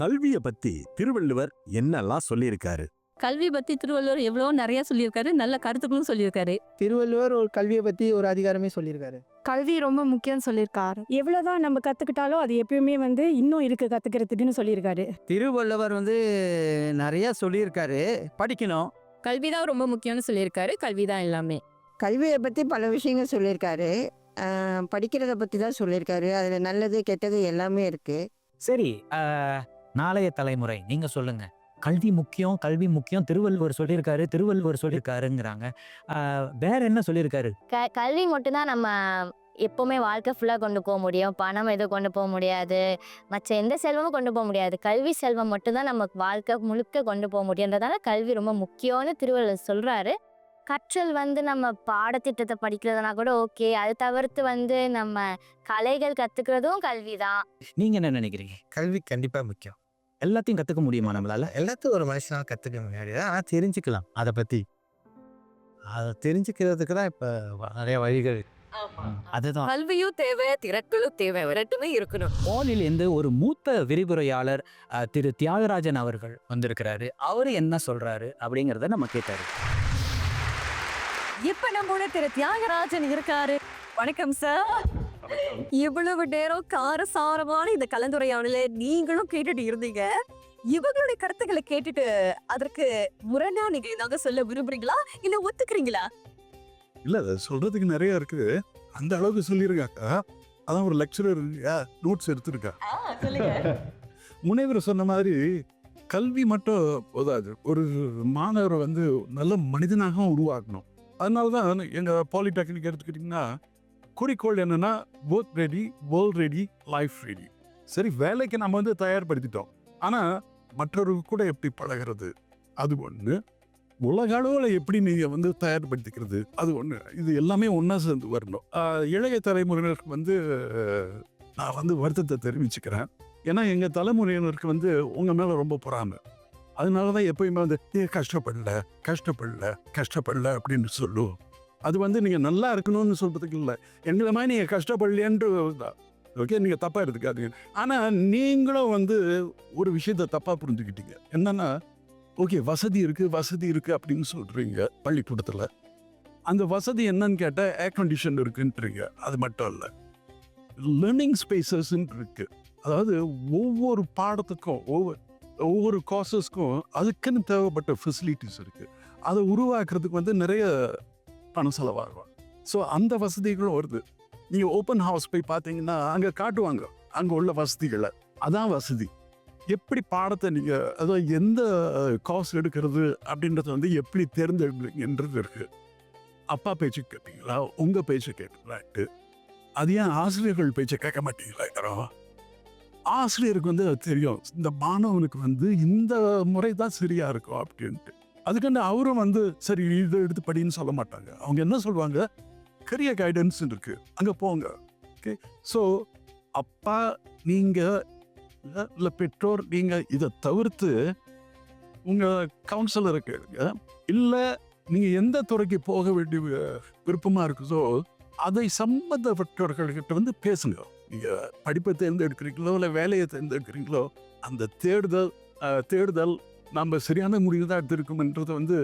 கல்வியை பத்தி திருவள்ளுவர் என்னெல்லாம் சொல்லியிருக்காரு? கல்வி பற்றி திருவள்ளுவர் எவ்வளோ நிறைய சொல்லியிருக்காரு, நல்ல கருத்துக்களும் சொல்லியிருக்காரு. திருவள்ளுவர் ஒரு கல்வியை பற்றி ஒரு அதிகாரமே சொல்லியிருக்காரு. கல்வி ரொம்ப முக்கியம் சொல்லியிருக்காரு. எவ்வளோதான் நம்ம கற்றுக்கிட்டாலும் அது எப்பயுமே வந்து இன்னும் இருக்குது கற்றுக்கிறதுக்குன்னு சொல்லியிருக்காரு. திருவள்ளுவர் வந்து நிறைய சொல்லியிருக்காரு, படிக்கணும். கல்வி தான் ரொம்ப முக்கியம்னு சொல்லியிருக்காரு. கல்வி தான் எல்லாமே. கல்வியை பற்றி பல விஷயங்கள் சொல்லியிருக்காரு. படிக்கிறத பற்றி தான் சொல்லியிருக்காரு. அதில் நல்லது கெட்டது எல்லாமே இருக்குது. சரி, நாளைய தலைமுறை நீங்க சொல்லுங்க. கல்வி முக்கியம், கல்வி முக்கியம், திருவள்ளுவர் சொல்லியிருக்காருங்கிறாங்க. வேற என்ன சொல்லியிருக்காரு? கல்வி மட்டும்தான் நம்ம எப்போவுமே வாழ்க்கை ஃபுல்லாக கொண்டு போக முடியும். பணம் எதுவும் கொண்டு போக முடியாது, மற்ற எந்த செல்வமும் கொண்டு போக முடியாது. கல்வி செல்வம் மட்டும்தான் நம்ம வாழ்க்கை முழுக்க கொண்டு போக முடியுன்றதால கல்வி ரொம்ப முக்கியம்னு திருவள்ளுவர் சொல்கிறாரு. கற்றல் வந்து நம்ம பாடத்திட்டத்தை படிக்கிறதுனா கூட ஓகே. அது தவிர்த்து வந்து நம்ம கலைகள் கத்துக்கிறதும் கல்விதான். நீங்க என்ன நினைக்கிறீங்க? கல்வி கண்டிப்பாக முக்கியம். எல்லாத்தையும் கத்துக்க முடியுமா நம்மளால? எல்லாத்தையும் ஒரு மனுஷனால் கற்றுக்க முடியாது, ஆனால் தெரிஞ்சுக்கலாம் அதை பற்றி. அதை தெரிஞ்சுக்கிறதுக்கு தான் இப்போ நிறைய வழிகள். அதுதான் கல்வியும் தேவை, திறன்களும் தேவை, ரெண்டுமே இருக்கணும். போலிலிருந்து ஒரு மூத்த விரிவுரையாளர் திரு தியாகராஜன் அவர்கள் வந்திருக்கிறாரு. அவரு என்ன சொல்றாரு அப்படிங்கறத நம்ம கேட்டாரு. இப்ப நம்மோட திரு தியாகராஜன் இருக்காரு. வணக்கம் சார். இவ்வளவு நேரம் காரசாரமான இந்த கலந்துரையாடல நீங்களும் கேட்டுட்டு இருந்தீங்க. இவங்களுடைய கருத்துக்களை கேட்டுட்டு அதற்கு முரணா நீங்க ஏதாவது சொல்ல விரும்புறீங்களா இல்ல ஒத்துக்கிறீங்களா? இல்ல அதை சொல்றதுக்கு நிறைய இருக்குது. அந்த அளவுக்கு சொல்லியிருக்காங்க. அதான் ஒரு லெக்சரர் நோட்ஸ் எடுத்திருக்கா. சொல்லுங்க. முனைவர் சொன்ன மாதிரி கல்வி மட்டும் போதாது, ஒரு மாணவரை வந்து நல்ல மனிதனாக உருவாக்கணும். அதனால தான் எங்கள் பாலிடெக்னிக் எடுத்துக்கிட்டிங்கன்னா குறிக்கோள் என்னென்னா both ready, world ready, life ready. சரி, வேலைக்கு நம்ம வந்து தயார்படுத்திட்டோம். ஆனால் மற்றவர்கள் கூட எப்படி பழகிறது அது ஒன்று, உலக அளவில் எப்படி நீங்கள் வந்து தயார்படுத்திக்கிறது அது ஒன்று. இது எல்லாமே ஒன்றா சேர்ந்து வரணும். இளைய தலைமுறையினருக்கு வந்து நான் வந்து வருத்தத்தை தெரிவிச்சுக்கிறேன். ஏன்னா எங்கள் தலைமுறையினருக்கு வந்து உங்கள் மேலே ரொம்ப பொறாமை. அதனால தான் எப்பயுமே வந்து கஷ்டப்படல அப்படின்னு சொல்லுவோம். அது வந்து நீங்கள் நல்லா இருக்கணும்னு சொல்கிறதுக்கு இல்லை, எங்களை மாதிரி நீங்கள் கஷ்டப்படலேன்ட்டு தான். ஓகே, நீங்கள் தப்பாக எடுத்துக்காதீங்க. ஆனால் நீங்களும் வந்து ஒரு விஷயத்தை தப்பாக புரிஞ்சுக்கிட்டீங்க. என்னென்னா, ஓகே வசதி இருக்குது அப்படின்னு சொல்கிறீங்க பள்ளிக்கூடத்தில். அந்த வசதி என்னன்னு கேட்டால் ஏர் கண்டிஷன் இருக்குன்றீங்க. அது மட்டும் இல்லை, லேர்னிங் ஸ்பேசஸ்ன்னு இருக்குது. அதாவது ஒவ்வொரு பாடத்துக்கும் ஒவ்வொரு கோர்சஸ்க்கும் அதுக்குன்னு தேவைப்பட்ட ஃபெசிலிட்டிஸ் இருக்குது. அதை உருவாக்குறதுக்கு வந்து நிறைய பணம் செலவாகும். ஸோ அந்த வசதிகளும் வருது. நீங்கள் ஓப்பன் ஹவுஸ் போய் பார்த்தீங்கன்னா அங்கே காட்டுவாங்க அங்கே உள்ள வசதிகளை. அதான் வசதி. எப்படி பாடத்தை நீங்கள் அதாவது எந்த கோர்ஸ் எடுக்கிறது அப்படின்றத வந்து எப்படி தேர்ந்தெடுக்கிறீங்கன்றது இருக்குது. அப்பா பேச்சு கேட்பீங்களா, உங்கள் பேச்சை கேட்கலான்ட்டு. அது ஏன் ஆசிரியர்கள் பேச்சை கேட்க மாட்டீங்களா? யாரோ ஆசிரியருக்கு வந்து அது தெரியும், இந்த மாணவனுக்கு வந்து இந்த முறை தான் சரியாக இருக்கும் அப்படின்ட்டு. அதுக்கான அவரும் வந்து சரி இதை எடுத்து படின்னு சொல்ல மாட்டாங்க. அவங்க என்ன சொல்லுவாங்க, கரியர் கைடன்ஸ் இருக்கு, அங்கே போங்க. ஓகே, ஸோ அப்பா நீங்கள் இல்லை பெற்றோர் நீங்கள் இதை தவிர்த்து உங்கள் கவுன்சிலரை கேளுங்க. இல்லை நீங்கள் எந்த துறைக்கு போக வேண்டிய விருப்பமாக இருக்குதோ அதை சம்பந்தப்பட்டவர்கள்கிட்ட வந்து பேசுங்க. நீங்கள் படிப்பை தேர்ந்தெடுக்கிறீங்களோ இல்லை வேலையை தேர்ந்தெடுக்கிறீங்களோ அந்த தேடுதல் நம்ம சரியான முடிவு தான் எடுத்திருக்கோம்ன்றது வந்து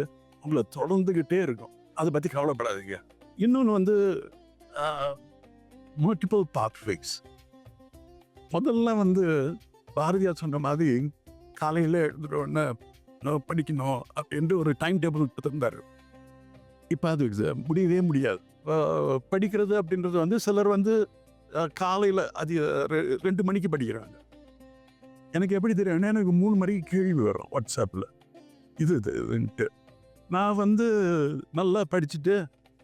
உங்களை தொடர்ந்துக்கிட்டே இருக்கும். அதை பற்றி கவலைப்படாதீங்க. இன்னொன்று வந்து மல்டிபிள் பாத்வேஸ். முதல்ல வந்து பாரதியார் சொன்ன மாதிரி காலையில் எழுதுறோன்னு படிக்கணும் அப்படின்ட்டு ஒரு டைம் டேபிள் கொடுத்துருந்தாரு. இப்போ அது முடியவே முடியாது. படிக்கிறது அப்படின்றது வந்து சிலர் வந்து காலையில் அது 2 மணிக்கு படிக்கிறாங்க. எனக்கு எப்படி தெரியும்னா எனக்கு 3 மணிக்கு கேள்வி வரும் வாட்ஸ்அப்பில், இதுன்ட்டு. நான் வந்து நல்லா படிச்சுட்டு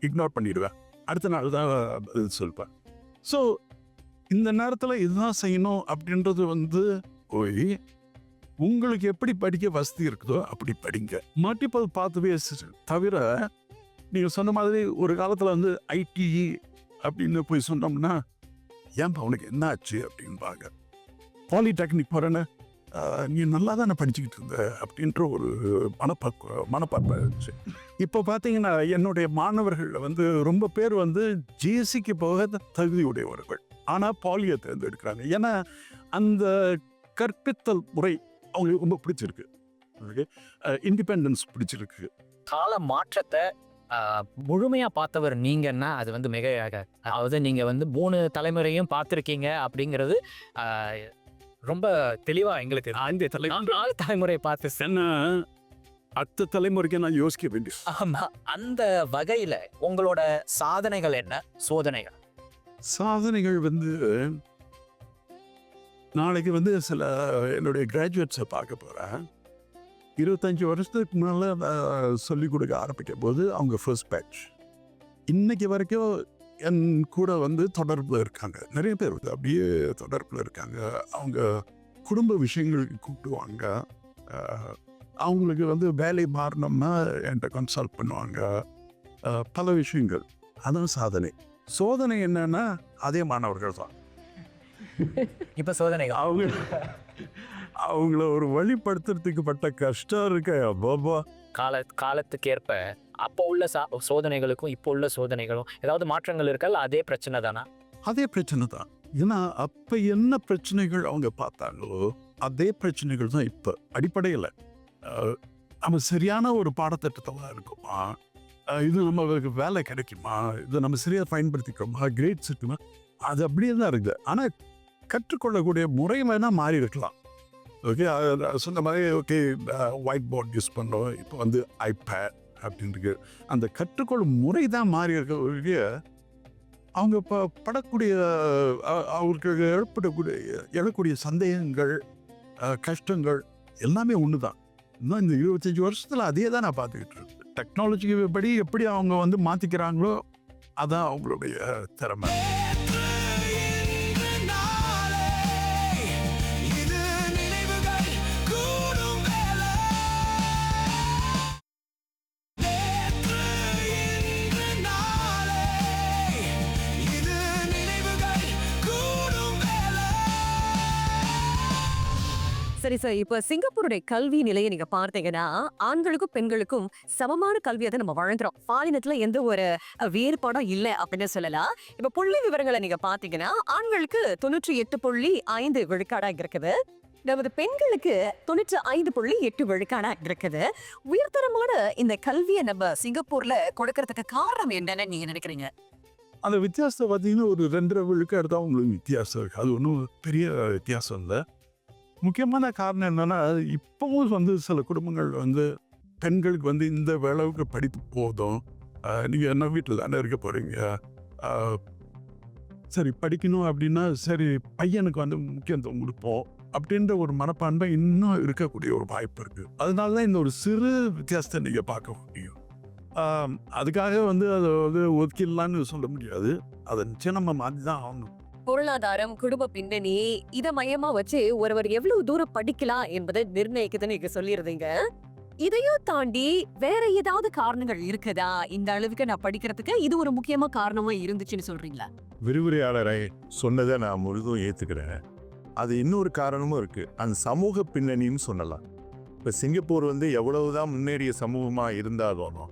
இக்னோர் பண்ணிடுவேன். அடுத்த நாள் தான் சொல்வேன். ஸோ இந்த நேரத்தில் இதுதான் செய்யணும் அப்படின்றது வந்து போய் உங்களுக்கு எப்படி படிக்க வசதி இருக்குதோ அப்படி படிங்க. மல்டிபிள் பாத்வேஸ் தவிர நீங்கள் சொன்ன மாதிரி ஒரு காலத்தில் வந்து ஐடிஇ அப்படின்னு போய் சொன்னோம்னா ஏன்பா உனக்கு என்ன ஆச்சு அப்படின்பாங்க. பாலிடெக்னிக் போகிறேன்னு நீ நல்லா தானே படிச்சுக்கிட்டு இருந்த அப்படின்ற ஒரு மனப்பான்மை இருந்துச்சு. இப்போ பார்த்தீங்கன்னா என்னுடைய மாணவர்களில் வந்து ரொம்ப பேர் வந்து ஜிஎஸ்சிக்கு போக தகுதி உடையவர்கள், ஆனால் பாலியை தேர்ந்தெடுக்கிறாங்க. ஏன்னா அந்த கற்பித்தல் முறை அவங்களுக்கு ரொம்ப பிடிச்சிருக்கு, இண்டிபெண்டன்ஸ் பிடிச்சிருக்கு. கால மாற்றத்தை முழுமையா பார்த்தவர் நீங்கன்னா அது வந்து மிகையாக. அதாவது நீங்க வந்து 3 தலைமுறையும் பார்த்துருக்கீங்க அப்படிங்கிறது ரொம்ப தெளிவா எங்களுக்கு 4 தலைமுறையை பார்த்து என்ன அடுத்த தலைமுறைக்கு நான் யோசிக்க வேண்டியது. ஆமா, அந்த வகையில உங்களோட சாதனைகள் என்ன? சாதனைகள் வந்து நாளைக்கு வந்து சில என்னுடைய கிராஜுவேட்ஸை பார்க்க போகிறேன். 25 வருஷத்துக்கு முன்னால் சொல்லிக் கொடுக்க ஆரம்பிக்கும் போது அவங்க ஃபர்ஸ்ட் பேட்ச். இன்னைக்கு வரைக்கும் என் கூட வந்து தொடர்பில் இருக்காங்க. நிறைய பேர் வந்து அப்படியே தொடர்பில் இருக்காங்க. அவங்க குடும்ப விஷயங்களுக்கு கூப்பிடுவாங்க. அவங்களுக்கு வந்து வேலை மாறினோம்னா என்கிட்ட கன்சல்ட் பண்ணுவாங்க. பல விஷயங்கள். அதான் சாதனை. சோதனை என்னன்னா அதே மாணவர்கள் தான். இப்போ சோதனை அவங்கள ஒரு வழிப்படுத்துறதுக்கு பட்ட கஷ்டம் இருக்க பாபா. காலத்துக்கேற்ப அப்போ உள்ள சோதனைகளுக்கும் இப்போ உள்ள சோதனைகளும் ஏதாவது மாற்றங்கள் இருக்கல? அதே பிரச்சனை தானா? அதே பிரச்சனை தான். ஏன்னா அப்போ என்ன பிரச்சனைகள் அவங்க பார்த்தாங்களோ அதே பிரச்சனைகள் தான் இப்போ. அடிப்படையில் நம்ம சரியான ஒரு பாடத்திட்டத்தெல்லாம் இருக்குமா, இது நமக்கு வேலை கிடைக்குமா, இதை நம்ம சரியாக பயன்படுத்திக்கிறோமா, கிரேட்ஸ் இருக்குமா, அது அப்படியே தான் இருக்குது. ஆனால் கற்றுக்கொள்ளக்கூடிய முறை வேணால் மாறி இருக்கலாம். ஓகே, சொன்ன மாதிரி ஓகே ஒயிட் போர்ட் யூஸ் பண்ணுறோம், இப்போ வந்து ஐபேட் அப்படின்ட்டு அந்த கற்றுக்கொள்ளும் முறை தான் மாறி இருக்க. அவங்க படக்கூடிய அவருக்கு எழக்கூடிய சந்தேகங்கள், கஷ்டங்கள் எல்லாமே ஒன்று தான். இன்னும் இந்த 25 வருஷத்தில் அதே தான் நான் பார்த்துக்கிட்டு இருக்கேன். டெக்னாலஜி படி எப்படி அவங்க வந்து மாற்றிக்கிறாங்களோ அதான் அவங்களுடைய திறமை. சரி சார், இப்ப சிங்கப்பூருடைய கல்வி நிலையை நீங்க பார்த்தீங்கன்னா ஆண்களுக்கும் பெண்களுக்கும் சமமான கல்வியை தான் நம்ம வழங்குறோம். பாலினத்துல எந்த ஒரு வேறுபாடும் இல்லை அப்படின்னு சொல்லலாம். இப்ப புள்ளி விவரங்களை நீங்க பாத்தீங்கன்னா ஆண்களுக்கு 98.5 விழுக்காடா இருக்குது, நமது பெண்களுக்கு 95.8 விழுக்காடா இருக்குது. உயர்தரமான இந்த கல்வியை நம்ம சிங்கப்பூர்ல கொடுக்கறதுக்கு காரணம் என்னன்னு நீங்க நினைக்கிறீங்க? அந்த வித்தியாசத்தை பார்த்தீங்கன்னா ஒரு 2.5 விழுக்காடு தான் உங்களுக்கு வித்தியாசம் இருக்குது. அது ஒன்றும் பெரிய வித்தியாசம் இல்லை. முக்கியமான காரணம் என்னென்னா இப்போவும் வந்து சில குடும்பங்கள் வந்து பெண்களுக்கு வந்து இந்த அளவுக்கு படிப்பு போதும், நீங்கள் என்ன வீட்டில் தானே இருக்க போகிறீங்க, சரி படிக்கணும் அப்படின்னா சரி பையனுக்கு வந்து முக்கியத்துவம் கொடுப்போம் அப்படின்ற ஒரு மனப்பான்மை இன்னும் இருக்கக்கூடிய ஒரு வாய்ப்பு இருக்குது. அதனால தான் இந்த ஒரு சிறு வித்தியாசத்தை நீங்கள் பார்க்க முடியும். அதுக்காக வந்து அதை வந்து ஒதுக்கிடலான்னு சொல்ல முடியாது. அதை நிச்சயம் நம்ம மாற்றி தான் ஆகணும். பொருளாதாரம், குடும்ப பின்னணி இதை மையமா வச்சு ஒருவர் எவ்வளவு தூரம் படிக்கலாம் என்பதை நிர்ணயிக்குதுன்னு நீங்க சொல்லிடுறீங்க. இதையும் தாண்டி வேற ஏதாவது காரணங்கள் இருக்குதா? இந்த அளவுக்கு நான் படிக்கிறதுக்கு இது ஒரு முக்கியமா காரணமா இருந்துச்சுன்னு சொல்றீங்களா? விரிவுரையாளரை சொன்னதை நான் முழுதும் ஏற்றுக்கிறேன். அது இன்னொரு காரணமும் இருக்கு, அந்த சமூக பின்னணின்னு சொல்லலாம். இப்போ சிங்கப்பூர் வந்து எவ்வளவுதான் முன்னேறிய சமூகமாக இருந்தாலும்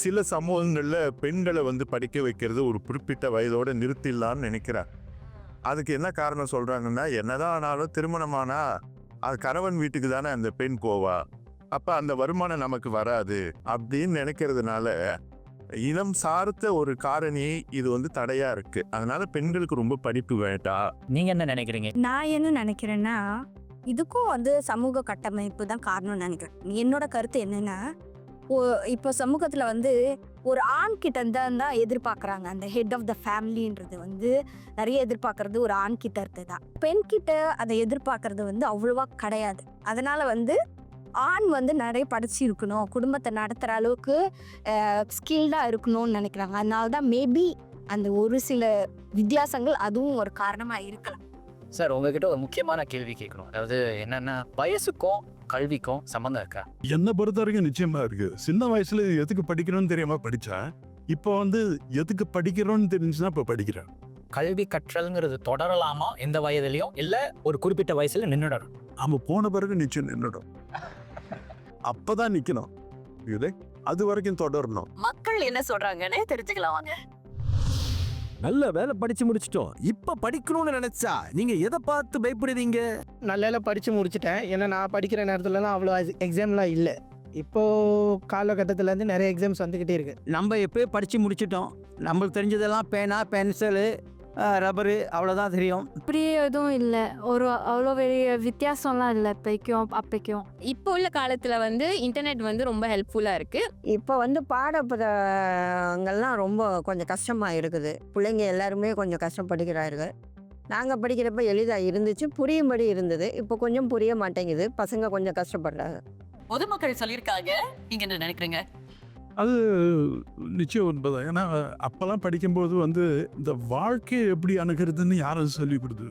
சில சமூகங்களில் பெண்களை வந்து படிக்க வைக்கிறது ஒரு குறிப்பிட்ட வயதோடு நிறுத்திடலான்னு நினைக்கிறார். அதுக்கு என்ன காரணம் சொல்கிறாங்கன்னா, என்னதான் ஆனாலும் திருமணமானா அது கணவன் வீட்டுக்கு தானே அந்த பெண் போவா, அப்போ அந்த வருமானம் நமக்கு வராது அப்படின்னு நினைக்கிறதுனால இனம் சார்ந்த ஒரு காரணி இது வந்து தடையாக இருக்குது. அதனால பெண்களுக்கு ரொம்ப படிப்பு வேண்டாம். நீங்கள் என்ன நினைக்கிறீங்க? நான் என்ன நினைக்கிறேன்னா இதுக்கும் வந்து சமூக கட்டமைப்பு தான் காரணம்னு நினைக்கிறேன். என்னோட கருத்து என்னன்னா, இப்போ சமூகத்தில் வந்து ஒரு ஆண் கிட்ட தான் எதிர்பார்க்குறாங்க. அந்த ஹெட் ஆஃப் த ஃபேமிலின்றது வந்து நிறைய எதிர்பார்க்கறது ஒரு ஆண் கிட்ட இருந்து தான். பெண் கிட்ட அதை எதிர்பார்க்கறது வந்து அவ்வளோவா கிடையாது. அதனால வந்து ஆண் வந்து நிறைய படிச்சு இருக்கணும், குடும்பத்தை நடத்துகிற அளவுக்கு ஸ்கில்டாக இருக்கணும்னு நினைக்கிறாங்க. அதனால தான் மேபி அந்த ஒரு சில வித்தியாசங்கள் அதுவும் ஒரு காரணமாக இருக்கலாம். சார், உங்ககிட்ட ஒரு முக்கியமான கேள்வி கேட்கணும். அதாவது என்னன்னா, வயசுக்கும் கல்விக்கும் சம்மந்தம் இருக்கா? என்னை பொறுத்த வரைக்கும் நிச்சயமா இருக்கு. சின்ன வயசுல எதுக்கு படிக்கணும்னு தெரியாம படித்தேன். இப்போ வந்து எதுக்கு படிக்கிறோன்னு தெரிஞ்சுன்னா இப்போ படிக்கிறேன். கல்வி கற்றல்ங்கிறது தொடரலாமா எந்த வயதுலையும், இல்லை ஒரு குறிப்பிட்ட வயசுல நின்றுடணும்? நம்ம போன பிறகு நிச்சயம் நின்றுடும். அப்பதான் நிக்கணும், அது வரைக்கும் தொடரணும். மக்கள் என்ன சொல்றாங்கன்னு தெரிஞ்சுக்கலாம் வாங்க. நல்ல வேலை படிச்சு முடிச்சிட்டோம், இப்ப படிக்கணும்னு நினைச்சா நீங்க எதை பார்த்து பயப்படுறீங்க? நல்ல வேலை படித்து முடிச்சிட்டேன். ஏன்னா நான் படிக்கிற நேரத்துலலாம் அவ்வளோ எக்ஸாம்லாம் இல்லை. இப்போது காலகட்டத்திலேருந்து நிறைய எக்ஸாம்ஸ் வந்துக்கிட்டே இருக்குது. நம்ம எப்போயே படித்து முடிச்சிட்டோம். நம்மளுக்கு தெரிஞ்சதெல்லாம் பேனா, பென்சிலு, ரப்பரு அவ்வளோதான் தெரியும். அப்படியே எதுவும் இல்லை, ஒரு அவ்வளோ பெரிய வித்தியாசம்லாம் இல்லை இப்போக்கும் அப்போக்கும். இப்போ உள்ள காலத்தில் வந்து இன்டர்நெட் வந்து ரொம்ப ஹெல்ப்ஃபுல்லாக இருக்குது. இப்போ வந்து பாடப்புத்தகங்கள்லாம் ரொம்ப கொஞ்சம் கஷ்டமாக இருக்குது. பிள்ளைங்க எல்லாருமே கொஞ்சம் கஷ்டப்படுகிறார்கள். நாங்கள் படிக்கிறப்ப எளிதாக இருந்துச்சு, புரியும்படி இருந்தது. இப்போ கொஞ்சம் புரிய மாட்டேங்குது, பசங்க கொஞ்சம் கஷ்டப்படுறாங்க. பொதுமக்கள் சொல்லியிருக்காங்க, நீங்கள் என்ன நினைக்கிறீங்க? அது நிச்சயம் உண்மைதான். ஏன்னா அப்போல்லாம் படிக்கும்போது வந்து இந்த வாழ்க்கையை எப்படி அணுகிறதுன்னு யாரும் சொல்லி கொடுத்து,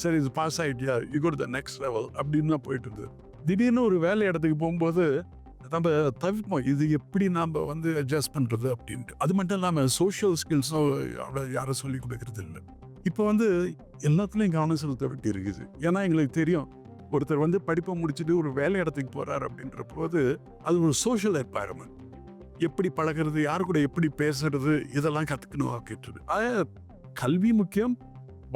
சரி இது பாஸ் ஆகிட்டியா, you go to the next level அப்படின்னு தான் போயிட்டு இருந்தது. திடீர்னு ஒரு வேலை இடத்துக்கு போகும்போது நம்ம தவிர்ப்போம் இது எப்படி நாம் வந்து அட்ஜஸ்ட் பண்ணுறது அப்படின்ட்டு. அது மட்டும் இல்லாமல் சோஷியல் ஸ்கில்ஸும் அவ்வளோ யாரும் சொல்லி கொடுக்கறது இல்லை. இப்போ வந்து எல்லாத்துலேயும் கவனம் செலுத்த வேண்டி இருக்குது. ஏன்னா எங்களுக்கு தெரியும் ஒருத்தர் வந்து படிப்பை முடிச்சுட்டு ஒரு வேலை இடத்துக்கு போகிறார் அப்படின்ற போது அது ஒரு சோஷியல் என்வாயர்மெண்ட். எப்படி பழகிறது, யாரு கூட எப்படி பேசுறது, இதெல்லாம் கற்றுக்கணும் அப்படின்றது. கல்வி முக்கியம்,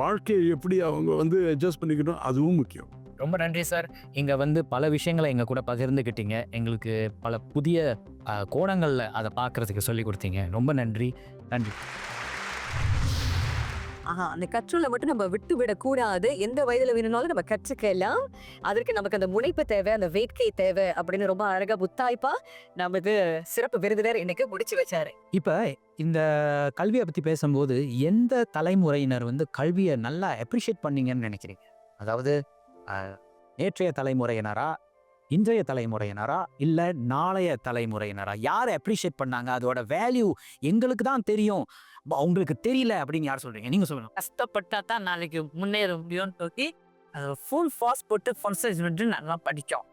வாழ்க்கையை எப்படி அவங்க வந்து அட்ஜஸ்ட் பண்ணிக்கணும் அதுவும் முக்கியம். ரொம்ப நன்றி சார். இங்கே வந்து பல விஷயங்களை எங்கள் கூட பகிர்ந்துக்கிட்டீங்க. எங்களுக்கு பல புதிய கோணங்களில் அதை பார்க்குறதுக்கு சொல்லி கொடுத்தீங்க. ரொம்ப நன்றி. நன்றி. அந்த கற்றலை மட்டும் நம்ம விட்டு விடக்கூடாது. எந்த வயதுல வேணும்னாலும் நம்ம கற்றுக்கலாம். அதற்கு நமக்கு அந்த முனைப்பு தேவை, அந்த வேட்கை தேவை அப்படின்னு ரொம்ப அழகா புத்தாய்ப்பா நமது சிறப்பு விருந்தினர் இன்னைக்கு முடிச்சு வச்சாரு. இப்போ இந்த கல்வியை பற்றி பேசும்போது எந்த தலைமுறையினர் வந்து கல்வியை நல்லா அப்ரிஷியேட் பண்ணீங்கன்னு நினைக்கிறீங்க? அதாவது நேற்றைய தலைமுறையினரா, இன்றைய தலைமுறையினரா, இல்லை நாளைய தலைமுறையினரா? யாரை அப்ரிஷியேட் பண்ணாங்க? அதோட வேல்யூ எங்களுக்கு தான் தெரியும், அவங்களுக்கு தெரியல அப்படின்னு யார் சொல்றீங்க? நீங்க சொல்லணும். கஷ்டப்பட்டா தான் நாளைக்கு முன்னேற முடியும்னு சொல்லி அதை ஃபுல் ஃபாஸ்ட் போட்டு கான்சன்ட்ரேட் நல்லா படித்தோம்.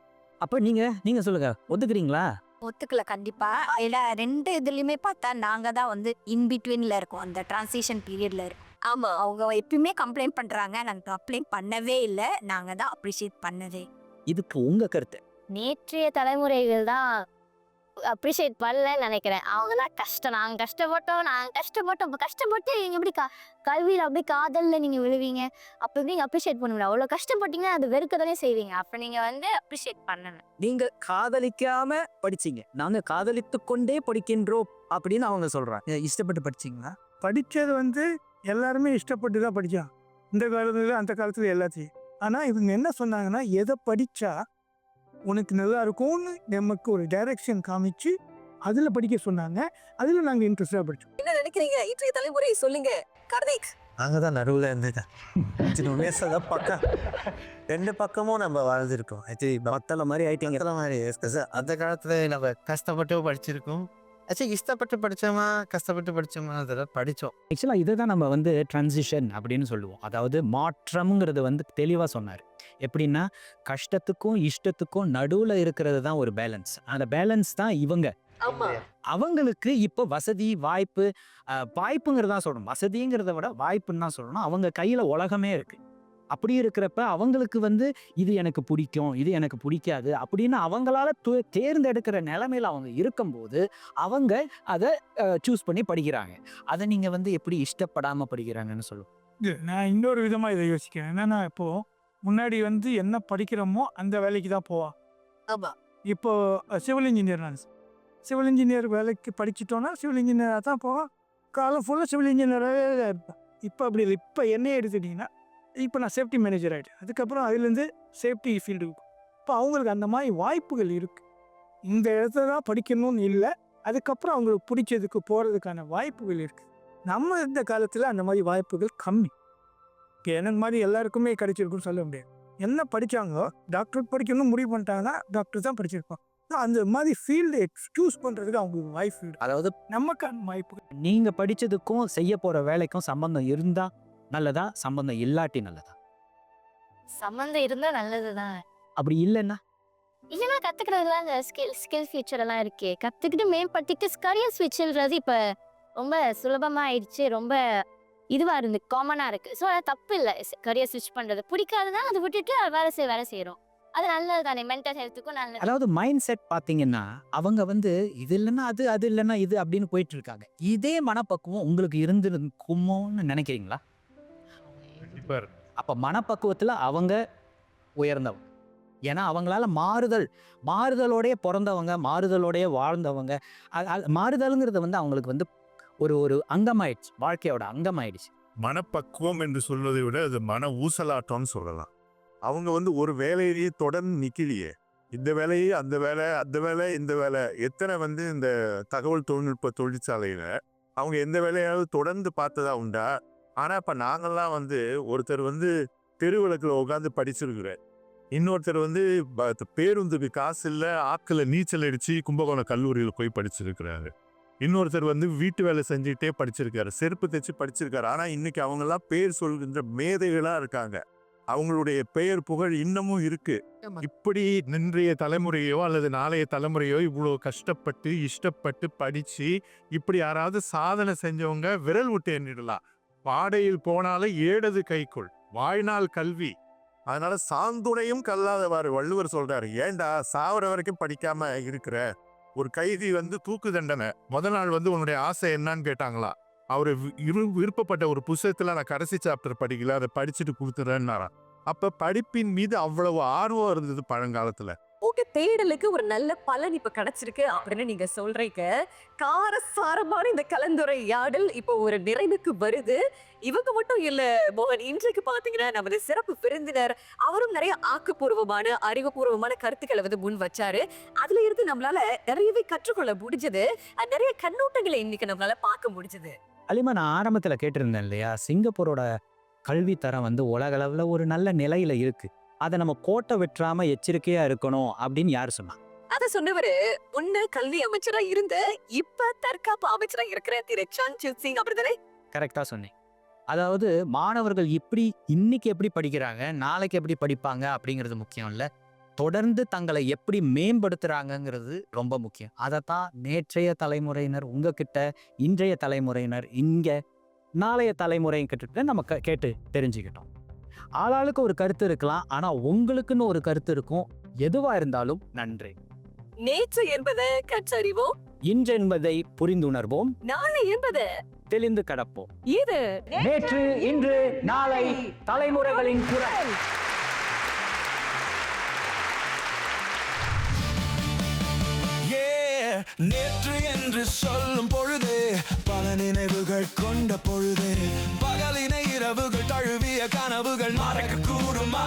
அப்போ நீங்க சொல்லுங்க, ஒத்துக்கிறீங்களா? ஒத்துக்கல கண்டிப்பா. ஏன்னா 2 இதுலயுமே பார்த்தா நாங்க தான் வந்து இன் பிட்வீன்ல இருக்கோம், அந்த டிரான்சிஷன் பீரியட்ல இருக்கோம். ஆமா, அவங்க எப்பயுமே கம்ப்ளைண்ட் பண்றாங்க, நாங்க கம்ப்ளைண்ட் பண்ணவே இல்லை, நாங்க தான் அப்ரிஷியேட் பண்ணதே. இதுக்கு உங்க கருத்து? நேற்றைய தலைமுறைகள் தான் அப்ரிஷியேட் பண்ணலன்னு நினைக்கிறேன். அவங்க தான் நாங்கள் கஷ்டப்பட்டோம் இப்போ கஷ்டப்பட்டு நீங்கள் எப்படி கல்வியில் அப்படியே காதலில் நீங்கள் விழுவீங்க, அப்போ எப்படி நீங்கள் அப்ரிஷியேட் பண்ணுவீங்க? அவ்வளோ கஷ்டப்பட்டீங்கன்னா அது வெறுக்க தானே செய்வீங்க. அப்போ நீங்கள் வந்து அப்ரிஷியேட் பண்ணணும். நீங்க காதலிக்காம படிச்சீங்க, நாங்க காதலித்து கொண்டே படிக்கின்றோம் அப்படின்னு அவங்க சொல்றாங்க. இஷ்டப்பட்டு படிச்சீங்களா? படித்தது வந்து எல்லாருமே இஷ்டப்பட்டு தான் படித்தான், இந்த காலத்துல அந்த காலத்துல எல்லாத்தையும். ஆனால் இவங்க என்ன சொன்னாங்கன்னா, எதை படித்தா உனக்கு நல்லா இருக்கும்னு நமக்கு ஒரு டைரக்ஷன் காமிச்சு அதில் படிக்க சொன்னாங்க. அதில் நாங்கள் இன்ட்ரெஸ்டாக படித்தோம். என்ன நினைக்கிறீங்க இன்றைய தலைமுறை? சொல்லுங்க கார்த்திக். நாங்கள் தான் நடுவில் இருந்துட்டேன். பக்கம் 2 பக்கமும் நம்ம வாழ்ந்துருக்கோம். மத்தள மாதிரி ஆயிட்டீங்க. மாதிரி அந்த காலத்தில் நம்ம கஷ்டப்பட்டு படிச்சிருக்கோம். இஷ்டப்பட்டு படித்தோமா கஷ்டப்பட்டு படித்தோமா அதெல்லாம் படித்தோம். ஆக்சுவலாக இதை தான் நம்ம வந்து ட்ரான்சிஷன் அப்படின்னு சொல்லுவோம். அதாவது மாற்றம்ங்கிறது வந்து தெளிவாக சொன்னார். எப்படின்னா கஷ்டத்துக்கும் இஷ்டத்துக்கும் நடுவில் இருக்கிறது தான் ஒரு பேலன்ஸ். அந்த பேலன்ஸ் தான் இவங்க. அவங்களுக்கு இப்போ வசதி வாய்ப்பு, வாய்ப்புங்கிறதா சொல்லணும், வசதிங்கிறத விட வாய்ப்புன்னு தான் சொல்லணும். அவங்க கையில் உலகமே இருக்கு. அப்படி இருக்கிறப்ப அவங்களுக்கு வந்து இது எனக்கு பிடிக்கும், இது எனக்கு பிடிக்காது அப்படின்னு அவங்களால தேர்ந்தெடுக்கிற நிலைமையில அவங்க இருக்கும்போது அவங்க அதை சூஸ் பண்ணி படிக்கிறாங்க. அதை நீங்க வந்து எப்படி இஷ்டப்படாம படிக்கிறாங்கன்னு சொல்லுவோம். நான் இன்னொரு விதமாக இதை யோசிக்கிறேன். என்னன்னா, இப்போது முன்னாடி வந்து என்ன படிக்கிறோமோ அந்த வேலைக்கு தான் போவான். ஆமாம். இப்போ சிவில் இன்ஜினியர், நான் சிவில் இன்ஜினியர் வேலைக்கு படிச்சுட்டோன்னா சிவில் இன்ஜினியராக தான் போவான். காலம் ஃபுல்லாக சிவில் இன்ஜினியராகவே இருப்பேன். இப்போ அப்படி இல்லை. இப்போ என்ன எடுத்துட்டிங்கன்னா, இப்போ நான் சேஃப்டி மேனேஜர் ஆகிட்டேன். அதுக்கப்புறம் அதுலேருந்து சேஃப்டி ஃபீல்டுக்கு. இப்போ அவங்களுக்கு அந்த மாதிரி வாய்ப்புகள் இருக்குது. இந்த இடத்துல தான் படிக்கணும்னு இல்லை, அதுக்கப்புறம் அவங்களுக்கு பிடிச்சதுக்கு போகிறதுக்கான வாய்ப்புகள் இருக்குது. நம்ம இந்த காலத்தில் அந்த மாதிரி வாய்ப்புகள் கம்மி. இப்போ எனக்கு மாதிரி எல்லாருக்குமே கிடைச்சிருக்குன்னு சொல்ல முடியாது. என்ன படித்தாங்களோ, டாக்டர் படிக்கணும்னு முடிவு பண்ணிட்டாங்கன்னா டாக்டர் தான் படிச்சிருப்பான். அந்த மாதிரி ஃபீல்டு சூஸ் பண்ணுறதுக்கு அவங்களுக்கு வாய்ப்பு. அதாவது நமக்கான வாய்ப்புகள். நீங்கள் படித்ததுக்கும் செய்ய போகிற வேலைக்கும் சம்பந்தம் இருந்தால் நல்லதா, சம்பந்தம் இல்லாட்டி நல்லதா? சம்மந்தம் இருந்தால் நல்லது தான். அப்படி இல்லைன்னா கற்றுக்கிறதுலாம் இந்த ஸ்கில் ஃபியூச்சர் எல்லாம் இருக்கே, கற்றுக்கிட்டு மேம்படுத்திக்கிட்டு கரியர் ஸ்விட்சுன்றது இப்போ ரொம்ப சுலபமாக ஆயிடுச்சு. ரொம்ப இதுவாக இருந்து காமனாக இருக்குது. ஸோ அது தப்பு இல்லை, கரியர் ஸ்விட்ச் பண்ணுறது. பிடிக்காதுன்னா அதை விட்டுட்டு வேலை செய்கிறோம். அது நல்லது தானே, மென்டல் ஹெல்த்துக்கும் நல்லது. அதாவது மைண்ட் செட் பார்த்தீங்கன்னா அவங்க வந்து இது இல்லைன்னா அது, அது இல்லைன்னா இது அப்படின்னு போயிட்டு இருக்காங்க. இதே மனப்பக்குவம் உங்களுக்கு இருந்திருக்குமோன்னு நினைக்கிறீங்களா? அப்போ மனப்பக்குவத்தில் அவங்க உயர்ந்தவங்க. ஏன்னா அவங்களால மாறுதலோடைய பிறந்தவங்க, மாறுதலோடைய வாழ்ந்தவங்க. மாறுதலுங்கிறது வந்து அவங்களுக்கு வந்து ஒரு அங்கமாயிடுச்சு, வாழ்க்கையோட அங்கமாயிடுச்சு. மனப்பக்குவம் என்று சொல்வதை விட அது மன ஊசலாட்டம்னு சொல்லலாம். அவங்க வந்து ஒரு வேலையிலேயே தொடர்ந்து நிற்கலையே. இந்த வேலையே அந்த வேலை இந்த வேலை. எத்தனை வந்து இந்த தகவல் தொழில்நுட்ப தொழிற்சாலையில் அவங்க எந்த வேலையாவது தொடர்ந்து பார்த்ததா உண்டா? ஆனால் இப்போ நாங்கள்லாம் வந்து ஒருத்தர் வந்து தெருவிளக்கில் உட்காந்து படிச்சிருக்கிறார், இன்னொருத்தர் வந்து பேருந்துக்கு காசு இல்லை ஆக்கில் நீச்சல் அடித்து கும்பகோணம் கல்லூரியில் போய் படிச்சிருக்கிறாரு, இன்னொருத்தர் வந்து வீட்டு வேலை செஞ்சுக்கிட்டே படிச்சிருக்காரு, செருப்பு தைச்சு படிச்சிருக்காரு. ஆனால் இன்னைக்கு அவங்கெல்லாம் பேர் சொல்கின்ற மேதைகளாக இருக்காங்க. அவங்களுடைய பெயர் புகழ் இன்னமும் இருக்கு. இப்படி இன்றைய தலைமுறையோ அல்லது நாளைய தலைமுறையோ இவ்வளோ கஷ்டப்பட்டு இஷ்டப்பட்டு படிச்சு இப்படி யாராவது சாதனை செஞ்சவங்க விரல் விட்டு எண்ணிடலாம். பாடையில் போனாலும் ஏடது கைக்குள் வாழ்நாள் கல்வி. அதனால சாந்துணையும் கல்லாதவாறு வள்ளுவர் சொல்றாரு. ஏண்டா சாவர வரைக்கும் படிக்காம இருக்கிற? ஒரு கைதி தூக்கு தண்டனை முதல் நாள் உன்னுடைய ஆசை என்னன்னு கேட்டாங்களா? அவரு விருப்பப்பட்ட ஒரு புத்தகத்துல நான் கடைசி சாப்டர் படிக்கல, அதை படிச்சுட்டு கொடுத்துறேன்னாராம். அப்ப படிப்பின் மீது அவ்வளவு ஆர்வம் இருந்தது பழங்காலத்துல. உங்க தேடலுக்கு ஒரு நல்ல பலன் இப்ப கிடைச்சிருக்கு அப்படின்னு நீங்க சொல்றீங்க. காரசாரமான இந்த கலந்துரையாடல் இப்போ ஒரு நிறைவுக்கு வருது. இவங்க மட்டும் இல்ல மோகன், இன்றைக்கு பாத்தீங்கன்னா நமது சிறப்பு விருந்தினர் அவரும் நிறைய ஆக்கப்பூர்வமான அறிவுபூர்வமான கருத்துக்களை முன் வச்சாரு. அதுல இருந்து நம்மளால நிறையவே கற்றுக்கொள்ள முடிஞ்சது. நிறைய கண்ணோட்டங்களை இன்னைக்கு நம்மளால பார்க்க முடிஞ்சது. அலிமா, நான் ஆரம்பத்துல கேட்டிருந்தேன் இல்லையா, சிங்கப்பூரோட கல்வி தரம் உலக அளவுல ஒரு நல்ல நிலையில இருக்கு. அதை நம்ம கோட்டை வெற்றாம எச்சரிக்கையா இருக்கணும் அப்படின்னு யாரு சொன்னா? அத சொன்னவரு முன்ன கல்வி அமைச்சரா இருந்த இப்ப தற்காப்பு அமைச்சரா இருக்கிற திரு சன்ஜித் சிங் அப்படிதானே? கரெக்டா சொன்னேன். அதாவது மாணவர்கள் இன்னைக்கு எப்படி படிக்கிறாங்க, நாளைக்கு எப்படி படிப்பாங்க அப்படிங்கிறது முக்கியம் இல்ல, தொடர்ந்து தங்களை எப்படி மேம்படுத்துறாங்கிறது ரொம்ப முக்கியம். அதைத்தான் நேற்றைய தலைமுறையினர் உங்ககிட்ட, இன்றைய தலைமுறையினர் இங்க, நாளைய தலைமுறை கிட்ட நம்ம கேட்டு தெரிஞ்சுக்கிட்டோம். ஆளாளுக்கு ஒரு கருத்து இருக்கலாம், ஆனா உங்களுக்குன்னு ஒரு கருத்து இருக்கும். எதுவா இருந்தாலும் நன்றி. நேற்று என்பதை கற்றறிவோம், இன்று என்பதை புரிந்துணர்வோம், நாளை என்பதை தெளிந்து கடப்போம். இது நேற்று, இன்று, நாளை தலைமுறைகளின் குரல். நேற்று என்று சொல்லும் பொழுது பல நினைவுகள் கொண்ட பொழுது பகலினை இரவுகள் தழுவிய கனவுகள் மறக்க கூடுமா?